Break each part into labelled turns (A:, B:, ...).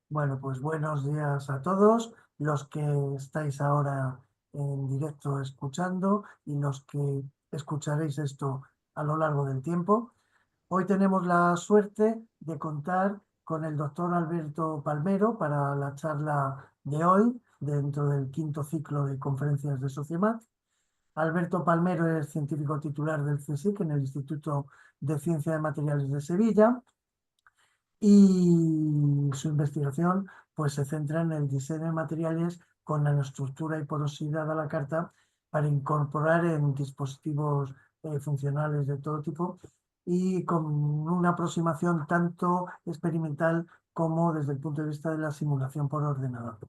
A: Bueno, pues buenos días a todos los que estáis ahora en directo escuchando y los que escucharéis esto a lo largo del tiempo. Hoy tenemos la suerte de contar con el doctor Alberto Palmero para la charla de hoy dentro del quinto ciclo de conferencias de Sociemat. Alberto Palmero es científico titular del CSIC en el Instituto de Ciencia de Materiales de Sevilla y su investigación pues, se centra en el diseño de materiales con nanoestructura y porosidad a la carta para incorporar en dispositivos funcionales de todo tipo y con una aproximación tanto experimental como desde el punto de vista de la simulación por ordenador.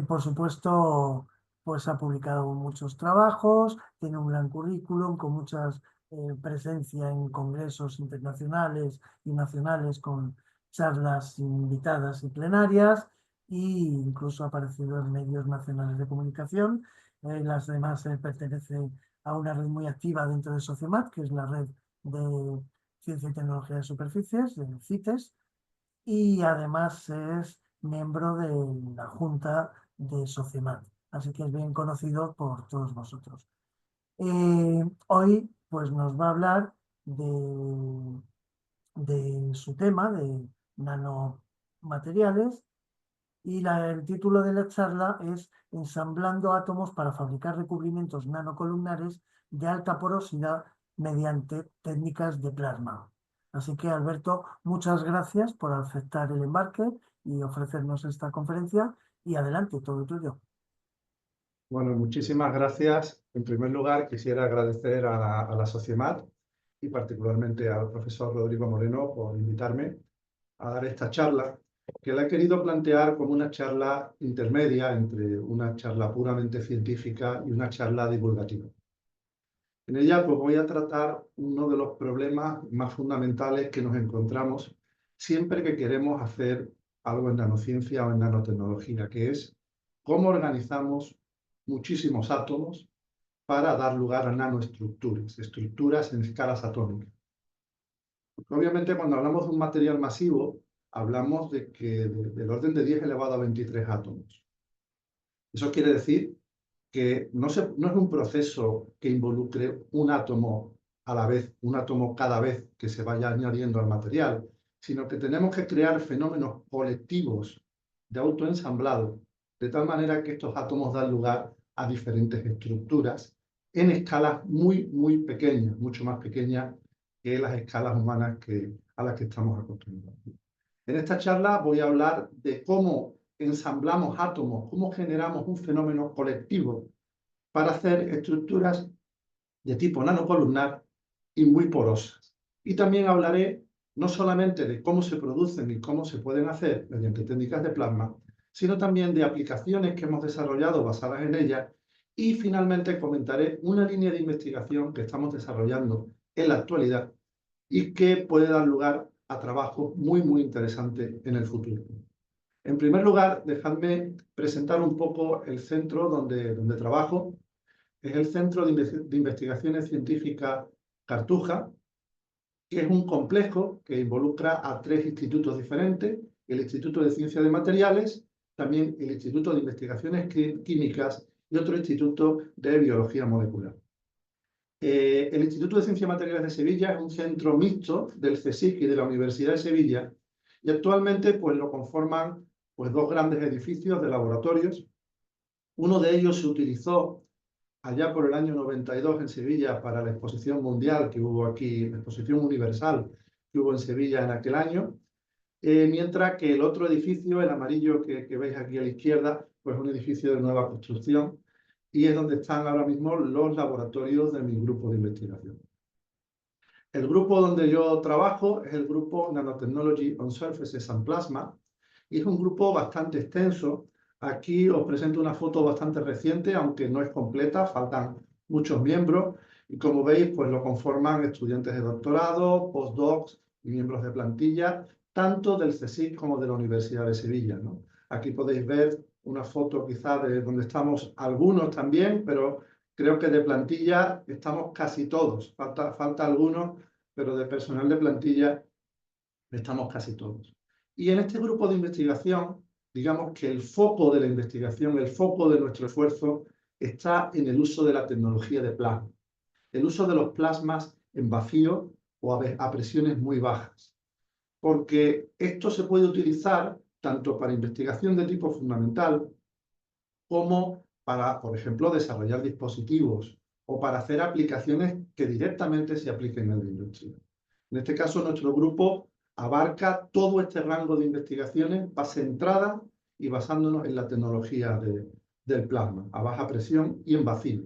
A: Por supuesto, pues ha publicado muchos trabajos, tiene un gran currículum con muchas presencia en congresos internacionales y nacionales con charlas invitadas y plenarias e incluso ha aparecido en medios nacionales de comunicación. Las demás pertenecen a una red muy activa dentro de Sociemat, que es la red de Ciencia y Tecnología de Superficies, de CITES, y además es miembro de la Junta de Sociemat, así que es bien conocido por todos vosotros. Hoy pues nos va a hablar de su tema, de nanomateriales, y el título de la charla es Ensamblando átomos para fabricar recubrimientos nanocolumnares de alta porosidad mediante técnicas de plasma. Así que, Alberto, muchas gracias por aceptar el embarque y ofrecernos esta conferencia. Y adelante, todo tuyo.
B: Bueno, muchísimas gracias. En primer lugar, quisiera agradecer a la Sociemat y particularmente al profesor Rodrigo Moreno por invitarme a dar esta charla, que la he querido plantear como una charla intermedia entre una charla puramente científica y una charla divulgativa. En ella pues, voy a tratar uno de los problemas más fundamentales que nos encontramos siempre que queremos hacer algo en nanociencia o en nanotecnología, que es cómo organizamos muchísimos átomos para dar lugar a nanoestructuras, estructuras en escalas atómicas. Obviamente, cuando hablamos de un material masivo, hablamos de que del orden de 10 elevado a 23 átomos. Eso quiere decir que no es un proceso que involucre un átomo a la vez, un átomo cada vez que se vaya añadiendo al material, sino que tenemos que crear fenómenos colectivos de autoensamblado, de tal manera que estos átomos dan lugar a diferentes estructuras en escalas muy, muy pequeñas, mucho más pequeñas que las escalas humanas a las que estamos acostumbrados. En esta charla voy a hablar de cómo ensamblamos átomos, cómo generamos un fenómeno colectivo para hacer estructuras de tipo nanocolumnar y muy porosas. Y también hablaré no solamente de cómo se producen y cómo se pueden hacer mediante técnicas de plasma, sino también de aplicaciones que hemos desarrollado basadas en ellas y finalmente comentaré una línea de investigación que estamos desarrollando en la actualidad y que puede dar lugar a trabajos muy, muy interesantes en el futuro. En primer lugar, dejadme presentar un poco el centro donde trabajo. Es el Centro de Investigaciones Científicas Cartuja, que es un complejo que involucra a 3 institutos diferentes: el Instituto de Ciencia de Materiales, también el Instituto de Investigaciones Químicas y otro instituto de Biología Molecular. El Instituto de Ciencia de Materiales de Sevilla es un centro mixto del CSIC y de la Universidad de Sevilla, y actualmente pues, lo conforman pues, 2 grandes edificios de laboratorios. Uno de ellos se utilizó allá por el año 92 en Sevilla para la exposición mundial que hubo aquí, la exposición universal que hubo en Sevilla en aquel año, mientras que el otro edificio, el amarillo que veis aquí a la izquierda, pues es un edificio de nueva construcción y es donde están ahora mismo los laboratorios de mi grupo de investigación. El grupo donde yo trabajo es el grupo Nanotechnology on Surfaces and Plasma y es un grupo bastante extenso. Aquí os presento una foto bastante reciente, aunque no es completa, faltan muchos miembros y como veis pues lo conforman estudiantes de doctorado, postdocs y miembros de plantilla, tanto del CSIC como de la Universidad de Sevilla, ¿no? Aquí podéis ver una foto quizá de donde estamos algunos también, pero creo que de plantilla estamos casi todos, falta algunos, pero de personal de plantilla estamos casi todos. Y en este grupo de investigación, digamos que el foco de la investigación, el foco de nuestro esfuerzo está en el uso de la tecnología de plasma, el uso de los plasmas en vacío o a presiones muy bajas, porque esto se puede utilizar tanto para investigación de tipo fundamental como para, por ejemplo, desarrollar dispositivos o para hacer aplicaciones que directamente se apliquen en la industria. En este caso, nuestro grupo abarca todo este rango de investigaciones centradas y basándonos en la tecnología del plasma, a baja presión y en vacío.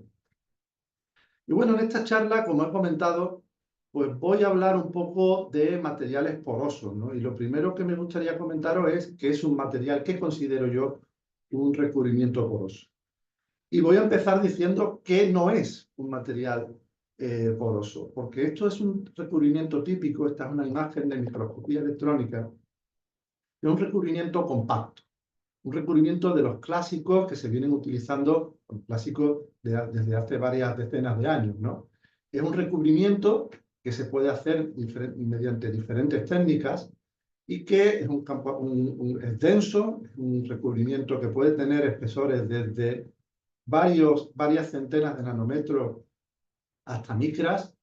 B: Y bueno, en esta charla, como he comentado, pues voy a hablar un poco de materiales porosos, ¿no? Y lo primero que me gustaría comentaros es que es un material que considero yo un recubrimiento poroso. Y voy a empezar diciendo que no es un material poroso, porque esto es un recubrimiento típico, esta es una imagen de microscopía electrónica, de un recubrimiento compacto, un recubrimiento de los clásicos que se vienen utilizando, clásicos desde hace varias decenas de años, ¿no? Es un recubrimiento que se puede hacer mediante diferentes técnicas y que es es denso, es un recubrimiento que puede tener espesores desde varias centenas de nanómetros hasta micras,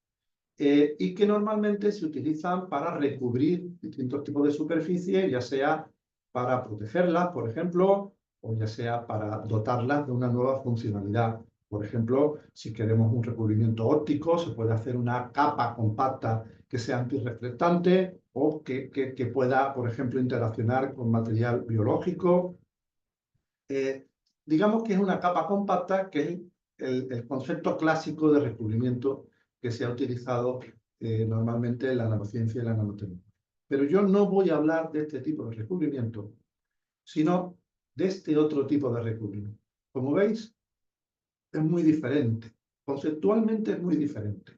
B: y que normalmente se utilizan para recubrir distintos tipos de superficies, ya sea para protegerlas, por ejemplo, o ya sea para dotarlas de una nueva funcionalidad. Por ejemplo, si queremos un recubrimiento óptico, se puede hacer una capa compacta que sea antirreflectante o que pueda, por ejemplo, interaccionar con material biológico. Digamos que es una capa compacta, que es el concepto clásico de recubrimiento que se ha utilizado normalmente en la nanociencia y la nanotecnología. Pero yo no voy a hablar de este tipo de recubrimiento, sino de este otro tipo de recubrimiento. Como veis, es muy diferente. Conceptualmente es muy diferente.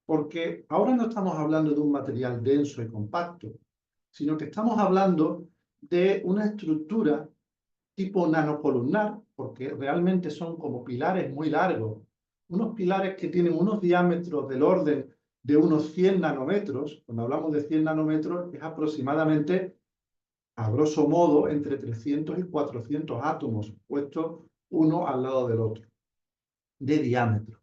B: Porque ahora no estamos hablando de un material denso y compacto, sino que estamos hablando de una estructura tipo nanocolumnar, porque realmente son como pilares muy largos, unos pilares que tienen unos diámetros del orden de unos 100 nanómetros. Cuando hablamos de 100 nanómetros es aproximadamente, a grosso modo, entre 300 y 400 átomos puestos uno al lado del otro, de diámetro.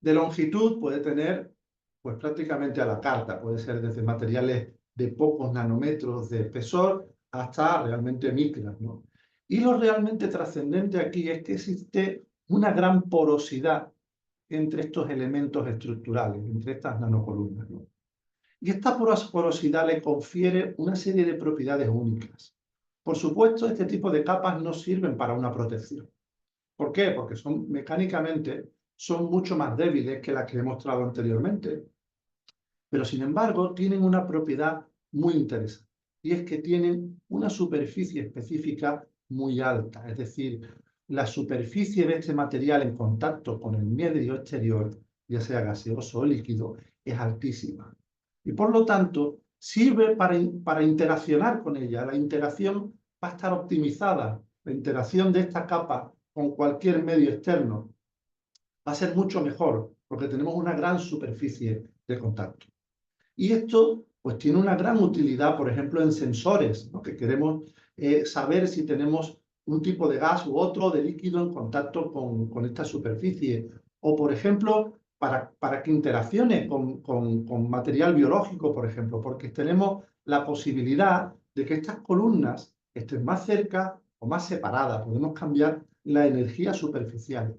B: De longitud puede tener pues prácticamente a la carta, puede ser desde materiales de pocos nanómetros de espesor hasta realmente micras, ¿no? Y lo realmente trascendente aquí es que existe una gran porosidad entre estos elementos estructurales, entre estas nanocolumnas, ¿no? Y esta porosidad le confiere una serie de propiedades únicas. Por supuesto, este tipo de capas no sirven para una protección. ¿Por qué? Porque mecánicamente son mucho más débiles que las que he mostrado anteriormente. Pero sin embargo, tienen una propiedad muy interesante. Y es que tienen una superficie específica muy alta. Es decir, la superficie de este material en contacto con el medio exterior, ya sea gaseoso o líquido, es altísima. Y por lo tanto, sirve para interaccionar con ella. La interacción va a estar optimizada. La interacción de esta capa con cualquier medio externo va a ser mucho mejor, porque tenemos una gran superficie de contacto. Y esto pues tiene una gran utilidad, por ejemplo, en sensores, ¿no? Que queremos saber si tenemos un tipo de gas u otro de líquido en contacto con esta superficie. O, por ejemplo, para que interaccione con material biológico, por ejemplo, porque tenemos la posibilidad de que estas columnas estén más cerca o más separadas. Podemos cambiar la energía superficial.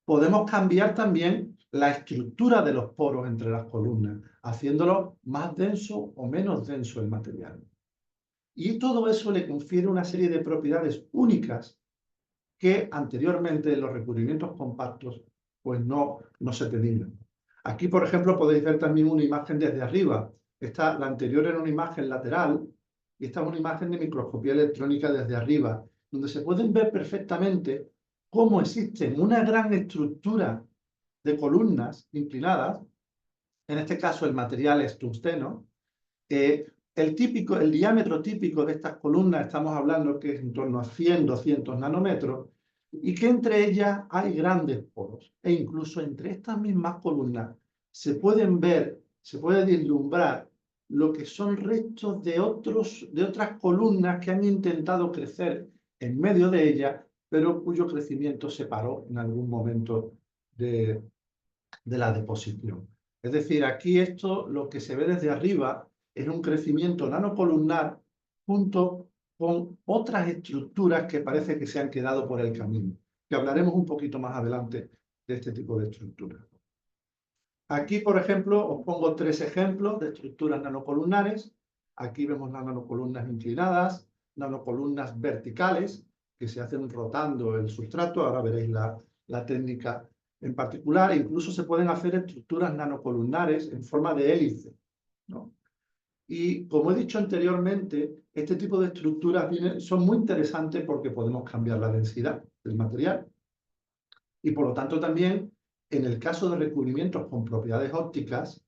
B: Podemos cambiar también la estructura de los poros entre las columnas, haciéndolo más denso o menos denso el material. Y todo eso le confiere una serie de propiedades únicas que anteriormente en los recubrimientos compactos pues no se tenían. Aquí, por ejemplo, podéis ver también una imagen desde arriba. La anterior era una imagen lateral y esta es una imagen de microscopía electrónica desde arriba, donde se pueden ver perfectamente cómo existen una gran estructura de columnas inclinadas. En este caso el material es tungsteno. El diámetro típico de estas columnas, estamos hablando que es en torno a 100, 200 nanómetros, y que entre ellas hay grandes poros. E incluso entre estas mismas columnas se puede vislumbrar lo que son restos de otras columnas que han intentado crecer en medio de ella, pero cuyo crecimiento se paró en algún momento de la deposición. Es decir, aquí esto, lo que se ve desde arriba, es un crecimiento nanocolumnar junto con otras estructuras que parece que se han quedado por el camino, que hablaremos un poquito más adelante de este tipo de estructuras. Aquí, por ejemplo, os pongo 3 ejemplos de estructuras nanocolumnares. Aquí vemos las nanocolumnas inclinadas, nanocolumnas verticales, que se hacen rotando el sustrato. Ahora veréis la técnica en particular. Incluso se pueden hacer estructuras nanocolumnares en forma de hélice, ¿no? Y como he dicho anteriormente, este tipo de estructuras son muy interesantes porque podemos cambiar la densidad del material. Y por lo tanto también, en el caso de recubrimientos con propiedades ópticas,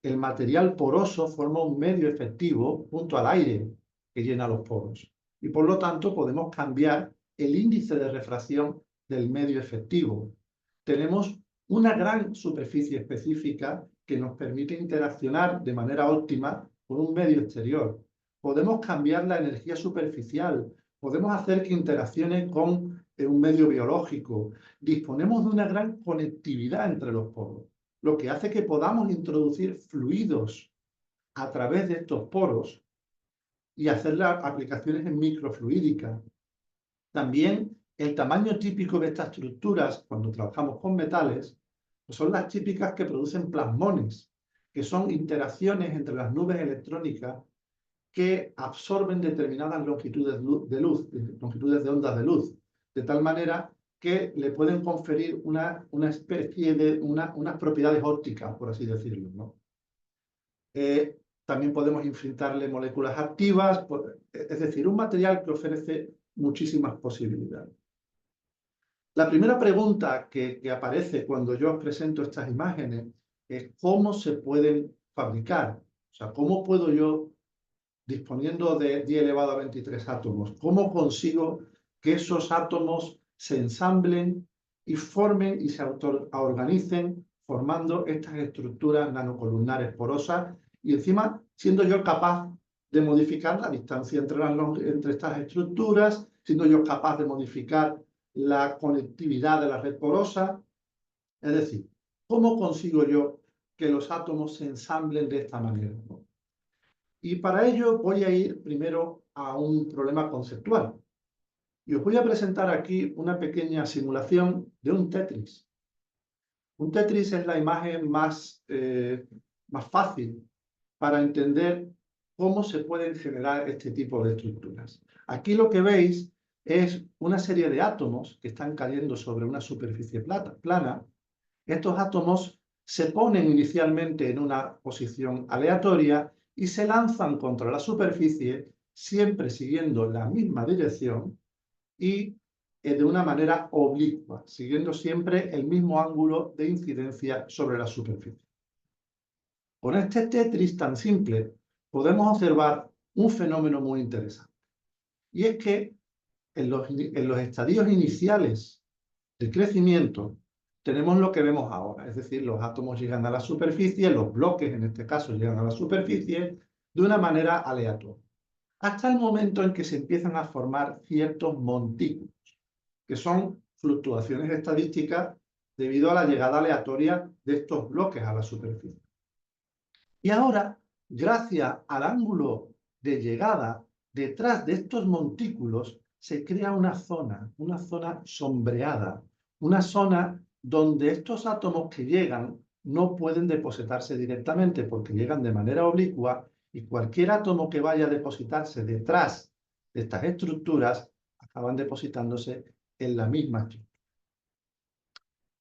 B: el material poroso forma un medio efectivo junto al aire que llena los poros. Y por lo tanto podemos cambiar el índice de refracción del medio efectivo. Tenemos una gran superficie específica que nos permite interaccionar de manera óptima con un medio exterior. Podemos cambiar la energía superficial, podemos hacer que interaccione con un medio biológico. Disponemos de una gran conectividad entre los poros, lo que hace que podamos introducir fluidos a través de estos poros y hacer las aplicaciones en microfluídica. También el tamaño típico de estas estructuras, cuando trabajamos con metales, pues son las típicas que producen plasmones, que son interacciones entre las nubes electrónicas que absorben determinadas longitudes de luz, longitudes de ondas de luz, de tal manera que le pueden conferir una especie de unas propiedades ópticas, por así decirlo, ¿no? También podemos infiltrarle moléculas activas, es decir, un material que ofrece muchísimas posibilidades. La primera pregunta que aparece cuando yo os presento estas imágenes es ¿cómo se pueden fabricar? O sea, ¿cómo puedo yo, disponiendo de 10 elevado a 23 átomos, cómo consigo que esos átomos se ensamblen y formen y se autoorganicen formando estas estructuras nanocolumnares porosas y encima siendo yo capaz de modificar la distancia entre estas estructuras, siendo yo capaz de modificar la conectividad de la red porosa? Es decir, ¿cómo consigo yo que los átomos se ensamblen de esta manera, ¿no? Y para ello voy a ir primero a un problema conceptual. Y os voy a presentar aquí una pequeña simulación de un Tetris. Un Tetris es la imagen más fácil para entender cómo se pueden generar este tipo de estructuras. Aquí lo que veis es una serie de átomos que están cayendo sobre una superficie plana. Estos átomos se ponen inicialmente en una posición aleatoria y se lanzan contra la superficie, siempre siguiendo la misma dirección y de una manera oblicua, siguiendo siempre el mismo ángulo de incidencia sobre la superficie. Con este Tetris tan simple podemos observar un fenómeno muy interesante. Y es que en los estadios iniciales de crecimiento tenemos lo que vemos ahora, es decir, los átomos llegan a la superficie, los bloques en este caso llegan a la superficie de una manera aleatoria, hasta el momento en que se empiezan a formar ciertos montículos, que son fluctuaciones estadísticas debido a la llegada aleatoria de estos bloques a la superficie. Y ahora, gracias al ángulo de llegada detrás de estos montículos, se crea una zona sombreada, una zona donde estos átomos que llegan no pueden depositarse directamente porque llegan de manera oblicua y cualquier átomo que vaya a depositarse detrás de estas estructuras acaban depositándose en la misma estructura.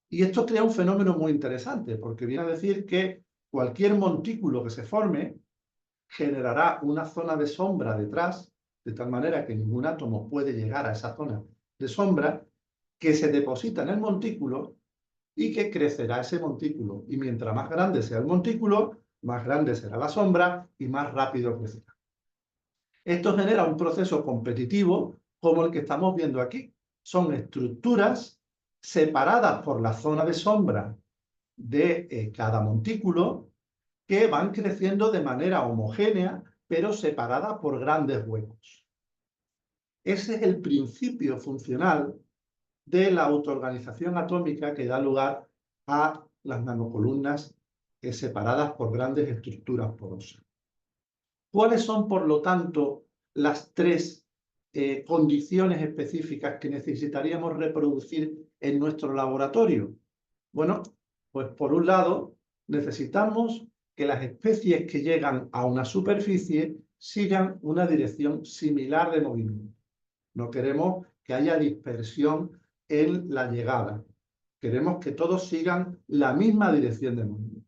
B: Y esto crea un fenómeno muy interesante porque viene a decir que cualquier montículo que se forme generará una zona de sombra detrás, de tal manera que ningún átomo puede llegar a esa zona de sombra, que se deposita en el montículo y que crecerá ese montículo. Y mientras más grande sea el montículo, más grande será la sombra y más rápido crecerá. Esto genera un proceso competitivo como el que estamos viendo aquí. Son estructuras separadas por la zona de sombra de cada montículo que van creciendo de manera homogénea, pero separada por grandes huecos. Ese es el principio funcional de la autoorganización atómica que da lugar a las nanocolumnas separadas por grandes estructuras porosas. ¿Cuáles son, por lo tanto, las tres condiciones específicas que necesitaríamos reproducir en nuestro laboratorio? Bueno, pues por un lado, necesitamos que las especies que llegan a una superficie sigan una dirección similar de movimiento. No queremos que haya dispersión en la llegada. Queremos que todos sigan la misma dirección de movimiento.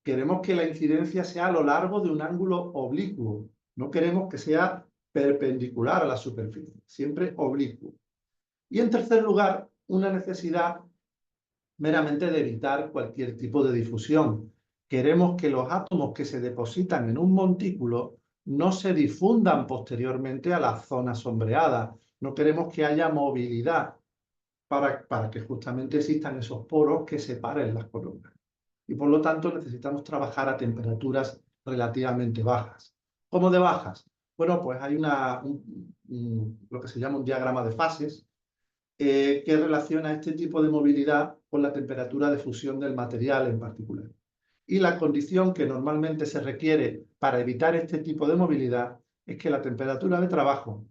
B: Queremos que la incidencia sea a lo largo de un ángulo oblicuo. No queremos que sea perpendicular a la superficie, siempre oblicuo. Y en tercer lugar, una necesidad meramente de evitar cualquier tipo de difusión. Queremos que los átomos que se depositan en un montículo no se difundan posteriormente a la zona sombreada. No queremos que haya movilidad para que justamente existan esos poros que separen las columnas. Y por lo tanto necesitamos trabajar a temperaturas relativamente bajas. ¿Cómo de bajas? Bueno, pues hay lo que se llama un diagrama de fases que relaciona este tipo de movilidad con la temperatura de fusión del material en particular. Y la condición que normalmente se requiere para evitar este tipo de movilidad es que la temperatura de trabajo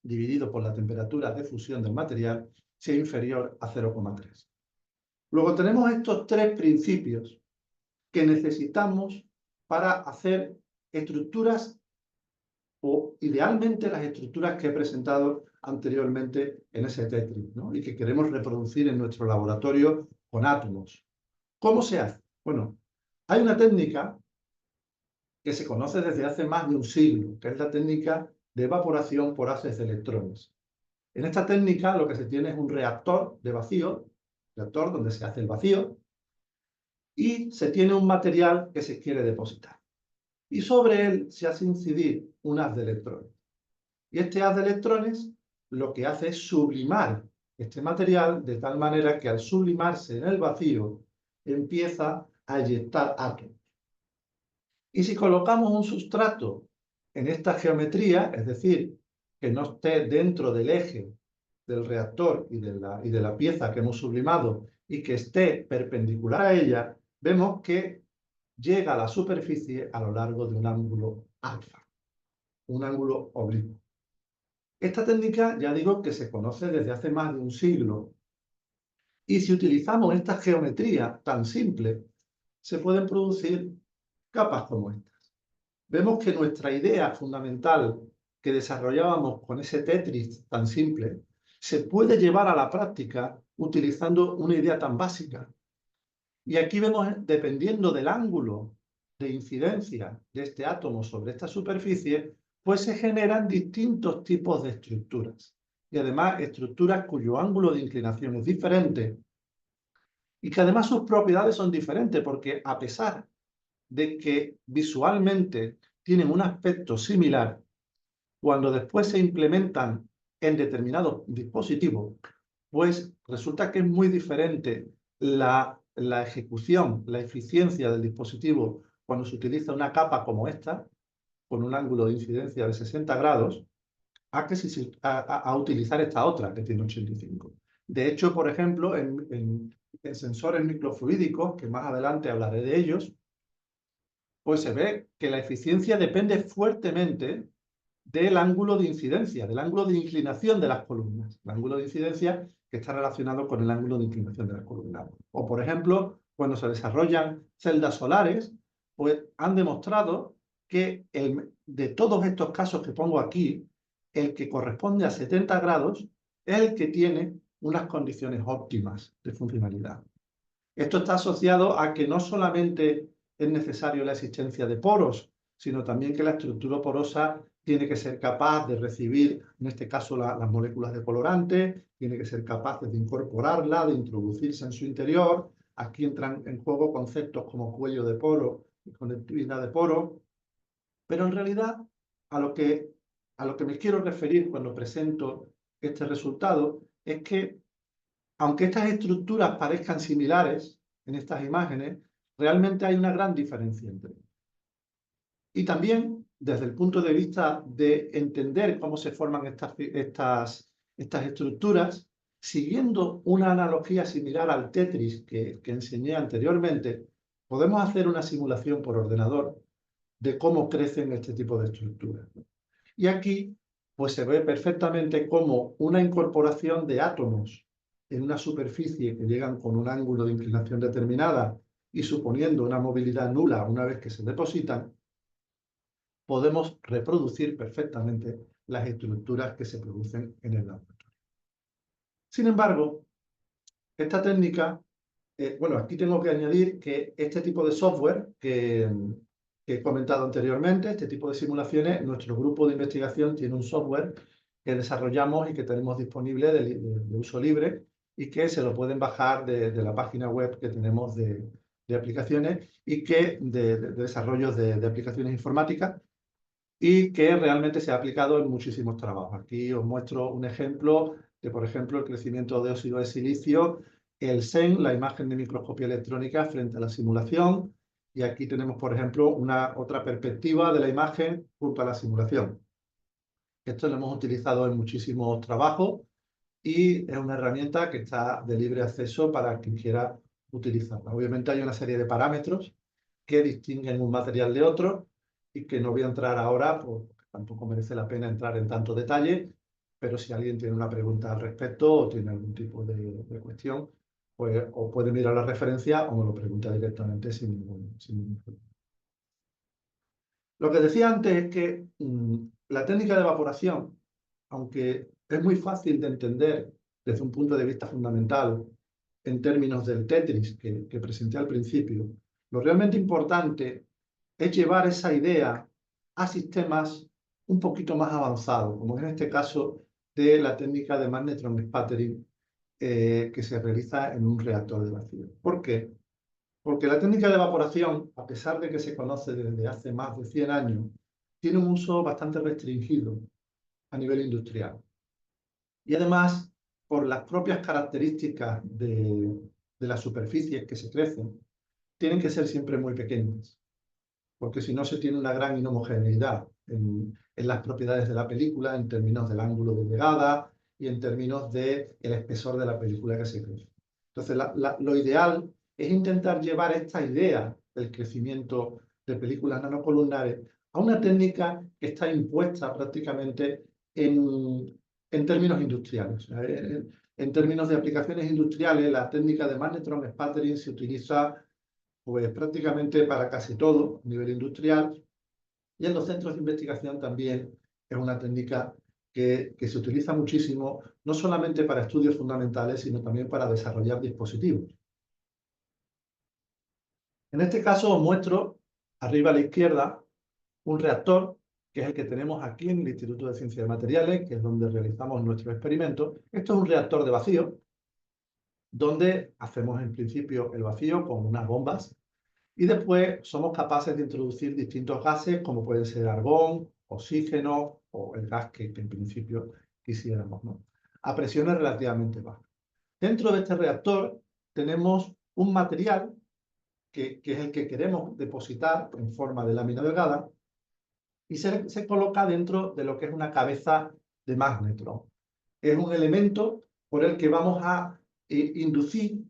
B: dividido por la temperatura de fusión del material sea inferior a 0,3. Luego tenemos estos tres principios que necesitamos para hacer estructuras o idealmente las estructuras que he presentado anteriormente en ese Tetris, ¿no? Y que queremos reproducir en nuestro laboratorio con átomos. ¿Cómo se hace? Bueno, hay una técnica que se conoce desde hace más de un siglo, que es la técnica de evaporación por haces de electrones. En esta técnica lo que se tiene es un reactor de vacío, reactor donde se hace el vacío, y se tiene un material que se quiere depositar. Y sobre él se hace incidir un haz de electrones. Y este haz de electrones lo que hace es sublimar este material de tal manera que al sublimarse en el vacío empieza a eyectar átomos. Y si colocamos un sustrato en esta geometría, es decir, que no esté dentro del eje del reactor y de la pieza que hemos sublimado y que esté perpendicular a ella, vemos que llega a la superficie a lo largo de un ángulo alfa, un ángulo oblicuo. Esta técnica, ya digo, que se conoce desde hace más de un siglo. Y si utilizamos esta geometría tan simple, se pueden producir capas como estas. Vemos que nuestra idea fundamental que desarrollábamos con ese Tetris tan simple, se puede llevar a la práctica utilizando una idea tan básica. Y aquí vemos, dependiendo del ángulo de incidencia de este átomo sobre esta superficie, pues se generan distintos tipos de estructuras. Y además estructuras cuyo ángulo de inclinación es diferente y que además sus propiedades son diferentes, porque a pesar de que visualmente tienen un aspecto similar, cuando después se implementan en determinados dispositivos, pues resulta que es muy diferente la ejecución, la eficiencia del dispositivo cuando se utiliza una capa como esta, con un ángulo de incidencia de 60 grados, a utilizar esta otra, que tiene 85. De hecho, por ejemplo, en sensores microfluídicos, que más adelante hablaré de ellos, pues se ve que la eficiencia depende fuertemente del ángulo de incidencia, del ángulo de inclinación de las columnas. El ángulo de incidencia que está relacionado con el ángulo de inclinación de las columnas. O, por ejemplo, cuando se desarrollan celdas solares, pues han demostrado que de todos estos casos que pongo aquí, el que corresponde a 70 grados es el que tiene unas condiciones óptimas de funcionalidad. Esto está asociado a que no solamente es necesario la existencia de poros, sino también que la estructura porosa tiene que ser capaz de recibir, en este caso, las moléculas de colorante, tiene que ser capaz de incorporarla, de introducirse en su interior. Aquí entran en juego conceptos como cuello de poro y conectividad de poro. Pero en realidad, a lo que me quiero referir cuando presento este resultado es que, aunque estas estructuras parezcan similares en estas imágenes, realmente hay una gran diferencia entre ellos. Y también, desde el punto de vista de entender cómo se forman estas estructuras, siguiendo una analogía similar al Tetris que enseñé anteriormente, podemos hacer una simulación por ordenador de cómo crecen este tipo de estructuras. Y aquí pues se ve perfectamente cómo una incorporación de átomos en una superficie que llegan con un ángulo de inclinación determinada y suponiendo una movilidad nula una vez que se depositan, podemos reproducir perfectamente las estructuras que se producen en el laboratorio. Sin embargo, esta técnica, bueno, aquí tengo que añadir que este tipo de software que he comentado anteriormente, este tipo de simulaciones, nuestro grupo de investigación tiene un software que desarrollamos y que tenemos disponible de uso libre y que se lo pueden bajar de la página web que tenemos de aplicaciones y que de desarrollo de aplicaciones informáticas y que realmente se ha aplicado en muchísimos trabajos. Aquí os muestro un ejemplo de, por ejemplo, el crecimiento de óxido de silicio, el SEN, la imagen de microscopía electrónica frente a la simulación, y aquí tenemos, por ejemplo, otra perspectiva de la imagen junto a la simulación. Esto lo hemos utilizado en muchísimos trabajos y es una herramienta que está de libre acceso para quien quiera utilizarla. Obviamente hay una serie de parámetros que distinguen un material de otro y que no voy a entrar ahora, porque tampoco merece la pena entrar en tanto detalle, pero si alguien tiene una pregunta al respecto o tiene algún tipo de cuestión, pues o puede mirar la referencia o me lo pregunta directamente sin ningún problema. Lo que decía antes es que la técnica de evaporación, aunque es muy fácil de entender desde un punto de vista fundamental en términos del Tetris que presenté al principio, lo realmente importante es llevar esa idea a sistemas un poquito más avanzados, como es en este caso de la técnica de magnetron sputtering que se realiza en un reactor de vacío. ¿Por qué? Porque la técnica de evaporación, a pesar de que se conoce desde hace más de 100 años, tiene un uso bastante restringido a nivel industrial. Y además, por las propias características de las superficies que se crecen, tienen que ser siempre muy pequeñas, porque si no se tiene una gran inhomogeneidad en las propiedades de la película, en términos del ángulo de llegada y en términos del espesor de la película que se crece. Entonces, lo ideal es intentar llevar esta idea del crecimiento de películas nanocolumnares a una técnica que está impuesta prácticamente en términos industriales. En términos de aplicaciones industriales, la técnica de magnetron sputtering se utiliza pues prácticamente para casi todo a nivel industrial, y en los centros de investigación también es una técnica que se utiliza muchísimo, no solamente para estudios fundamentales, sino también para desarrollar dispositivos. En este caso os muestro, arriba a la izquierda, un reactor, que es el que tenemos aquí en el Instituto de Ciencias de Materiales, que es donde realizamos nuestros experimentos. Esto es un reactor de vacío, donde hacemos en principio el vacío con unas bombas y después somos capaces de introducir distintos gases, como pueden ser argón, oxígeno o el gas que en principio quisiéramos, ¿no? A presiones relativamente bajas. Dentro de este reactor tenemos un material que es el que queremos depositar en forma de lámina delgada y se coloca dentro de lo que es una cabeza de magnetron. Es un elemento por el que vamos a introducir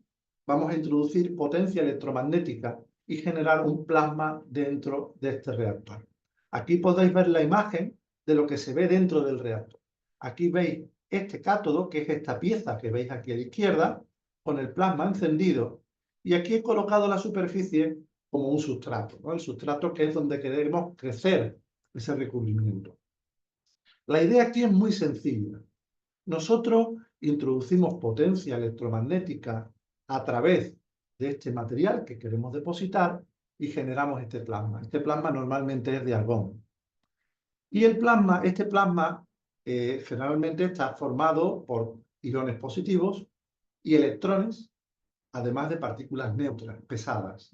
B: potencia electromagnética y generar un plasma dentro de este reactor. Aquí podéis ver la imagen de lo que se ve dentro del reactor. Aquí veis este cátodo, que es esta pieza que veis aquí a la izquierda, con el plasma encendido, y aquí he colocado la superficie como un sustrato, ¿no? El sustrato que es donde queremos crecer ese recubrimiento. La idea aquí es muy sencilla. Nosotros introducimos potencia electromagnética a través de este material que queremos depositar y generamos este plasma. Este plasma normalmente es de argón. Y este plasma generalmente está formado por iones positivos y electrones, además de partículas neutras, pesadas.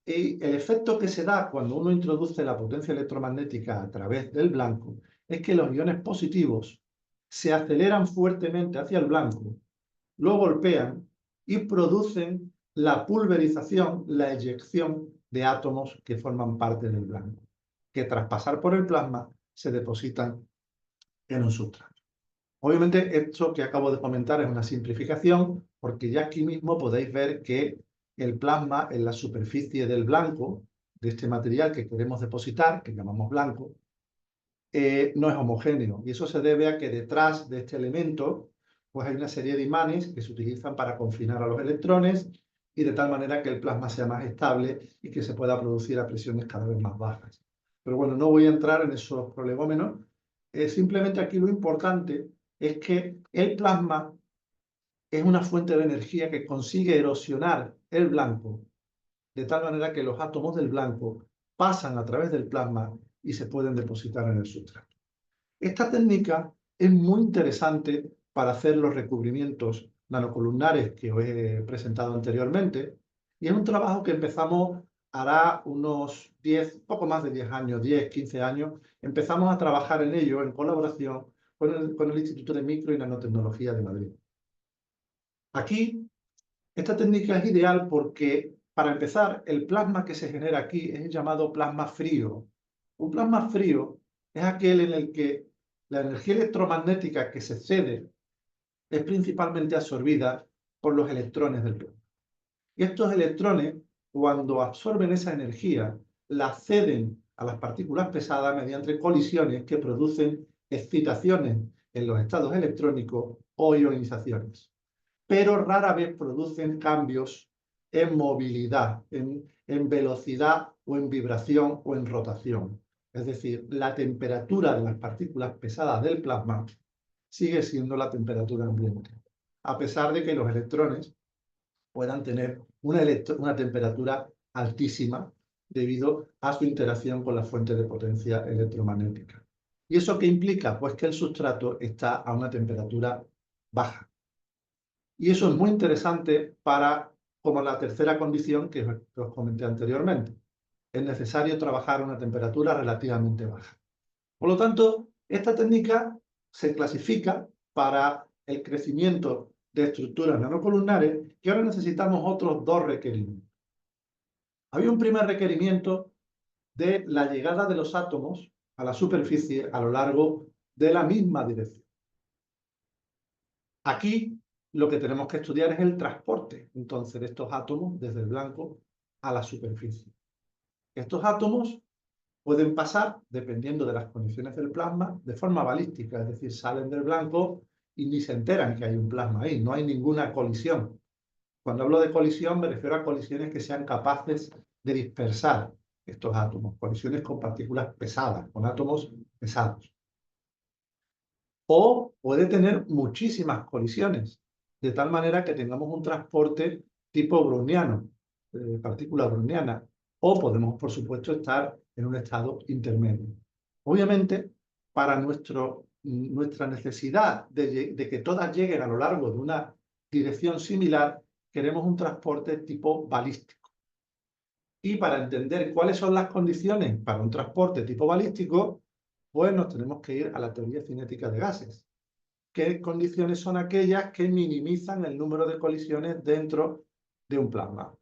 B: Y el efecto que se da cuando uno introduce la potencia electromagnética a través del blanco es que los iones positivos se aceleran fuertemente hacia el blanco, lo golpean y producen la pulverización, la eyección de átomos que forman parte del blanco, que tras pasar por el plasma se depositan en un sustrato. Obviamente esto que acabo de comentar es una simplificación, porque ya aquí mismo podéis ver que el plasma en la superficie del blanco, de este material que queremos depositar, que llamamos blanco, no es homogéneo. Y eso se debe a que detrás de este elemento pues hay una serie de imanes que se utilizan para confinar a los electrones y de tal manera que el plasma sea más estable y que se pueda producir a presiones cada vez más bajas. Pero bueno, no voy a entrar en esos prolegómenos. Simplemente aquí lo importante es que el plasma es una fuente de energía que consigue erosionar el blanco de tal manera que los átomos del blanco pasan a través del plasma y se pueden depositar en el sustrato. Esta técnica es muy interesante para hacer los recubrimientos nanocolumnares que os he presentado anteriormente, y es un trabajo que empezamos hará unos 10, poco más de 10 años, 10, 15 años, empezamos a trabajar en ello en colaboración con el Instituto de Micro y Nanotecnología de Madrid. Aquí, esta técnica es ideal porque, para empezar, el plasma que se genera aquí es el llamado plasma frío. Un plasma frío es aquel en el que la energía electromagnética que se cede es principalmente absorbida por los electrones del plasma. Y estos electrones, cuando absorben esa energía, la ceden a las partículas pesadas mediante colisiones que producen excitaciones en los estados electrónicos o ionizaciones. Pero rara vez producen cambios en movilidad, en velocidad o en vibración o en rotación. Es decir, la temperatura de las partículas pesadas del plasma sigue siendo la temperatura ambiente, a pesar de que los electrones puedan tener una temperatura altísima debido a su interacción con la fuente de potencia electromagnética. ¿Y eso qué implica? Pues que el sustrato está a una temperatura baja. Y eso es muy interesante como la tercera condición que os comenté anteriormente. Es necesario trabajar a una temperatura relativamente baja. Por lo tanto, esta técnica se clasifica para el crecimiento de estructuras nanocolumnares, y ahora necesitamos otros dos requerimientos. Había un primer requerimiento de la llegada de los átomos a la superficie a lo largo de la misma dirección. Aquí lo que tenemos que estudiar es el transporte, entonces, de estos átomos desde el blanco a la superficie. Estos átomos pueden pasar, dependiendo de las condiciones del plasma, de forma balística, es decir, salen del blanco y ni se enteran que hay un plasma ahí, no hay ninguna colisión. Cuando hablo de colisión me refiero a colisiones que sean capaces de dispersar estos átomos, colisiones con partículas pesadas, con átomos pesados. O puede tener muchísimas colisiones, de tal manera que tengamos un transporte tipo browniano, partícula browniana, o podemos, por supuesto, estar en un estado intermedio. Obviamente, para nuestra necesidad de que todas lleguen a lo largo de una dirección similar, queremos un transporte tipo balístico. Y para entender cuáles son las condiciones para un transporte tipo balístico, pues nos tenemos que ir a la teoría cinética de gases. ¿Qué condiciones son aquellas que minimizan el número de colisiones dentro de un plasma?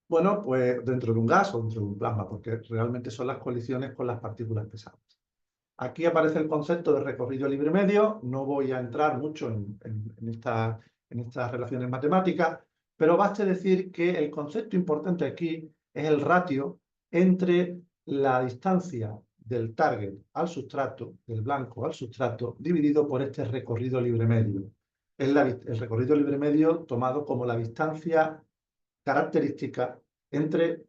B: Bueno, pues dentro de un gas o dentro de un plasma, porque realmente son las colisiones con las partículas pesadas. Aquí aparece el concepto de recorrido libre medio. No voy a entrar mucho en estas relaciones matemáticas, pero baste decir que el concepto importante aquí es el ratio entre la distancia del target al sustrato, del blanco al sustrato, dividido por este recorrido libre medio. Es el recorrido libre medio tomado como la distancia característica entre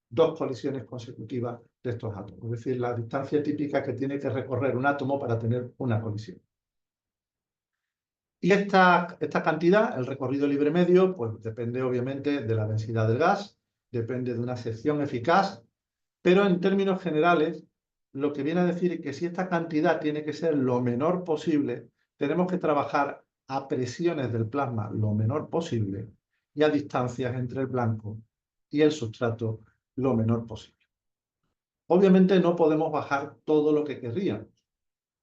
B: dos colisiones consecutivas de estos átomos, es decir, la distancia típica que tiene que recorrer un átomo para tener una colisión. Y esta cantidad, el recorrido libre medio, pues depende obviamente de la densidad del gas, depende de una sección eficaz, pero en términos generales, lo que viene a decir es que si esta cantidad tiene que ser lo menor posible, tenemos que trabajar a presiones del plasma lo menor posible y a distancias entre el blanco y el sustrato lo menor posible. Obviamente no podemos bajar todo lo que querríamos.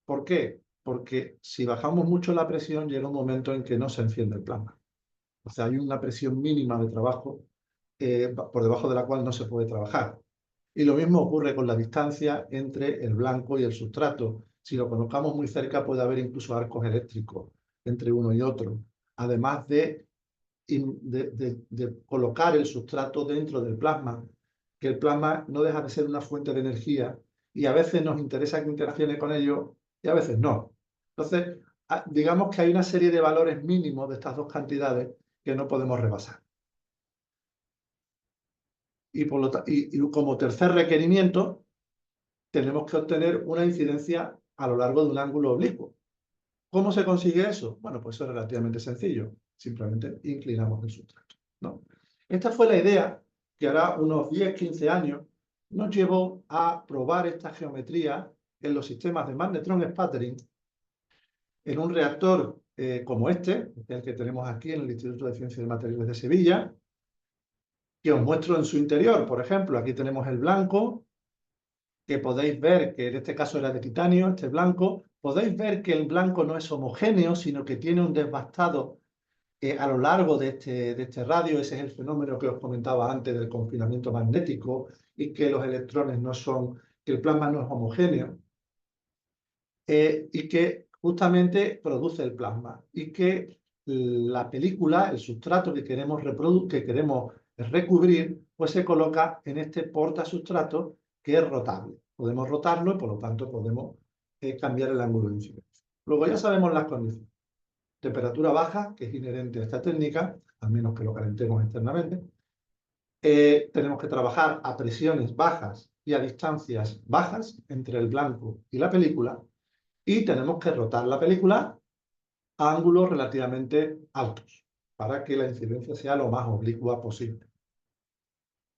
B: ¿Por qué? Porque si bajamos mucho la presión, llega un momento en que no se enciende el plasma. O sea, hay una presión mínima de trabajo por debajo de la cual no se puede trabajar. Y lo mismo ocurre con la distancia entre el blanco y el sustrato. Si lo colocamos muy cerca puede haber incluso arcos eléctricos entre uno y otro. Además de colocar el sustrato dentro del plasma, que el plasma no deja de ser una fuente de energía y a veces nos interesa que interaccione con ello y a veces no. Entonces, digamos que hay una serie de valores mínimos de estas dos cantidades que no podemos rebasar. Y como tercer requerimiento, tenemos que obtener una incidencia a lo largo de un ángulo oblicuo. ¿Cómo se consigue eso? Bueno, pues eso es relativamente sencillo. Simplemente inclinamos el sustrato, ¿no? Esta fue la idea que hará unos 10-15 años nos llevó a probar esta geometría en los sistemas de magnetron sputtering en un reactor como este, el que tenemos aquí en el Instituto de Ciencias de Materiales de Sevilla, que os muestro en su interior. Por ejemplo, aquí tenemos el blanco, que podéis ver que en este caso era de titanio, este blanco. Podéis ver que el blanco no es homogéneo, sino que tiene un desbastado a lo largo de este radio. Ese es el fenómeno que os comentaba antes del confinamiento magnético y que los electrones no son, que el plasma no es homogéneo y que justamente produce el plasma y que la película, el sustrato que queremos recubrir, pues se coloca en este portasustrato que es rotable. Podemos rotarlo y por lo tanto podemos cambiar el ángulo de incidencia. Luego ya sabemos las condiciones. Temperatura baja, que es inherente a esta técnica, al menos que lo calentemos externamente. Tenemos que trabajar a presiones bajas y a distancias bajas entre el blanco y la película. Y tenemos que rotar la película a ángulos relativamente altos para que la incidencia sea lo más oblicua posible.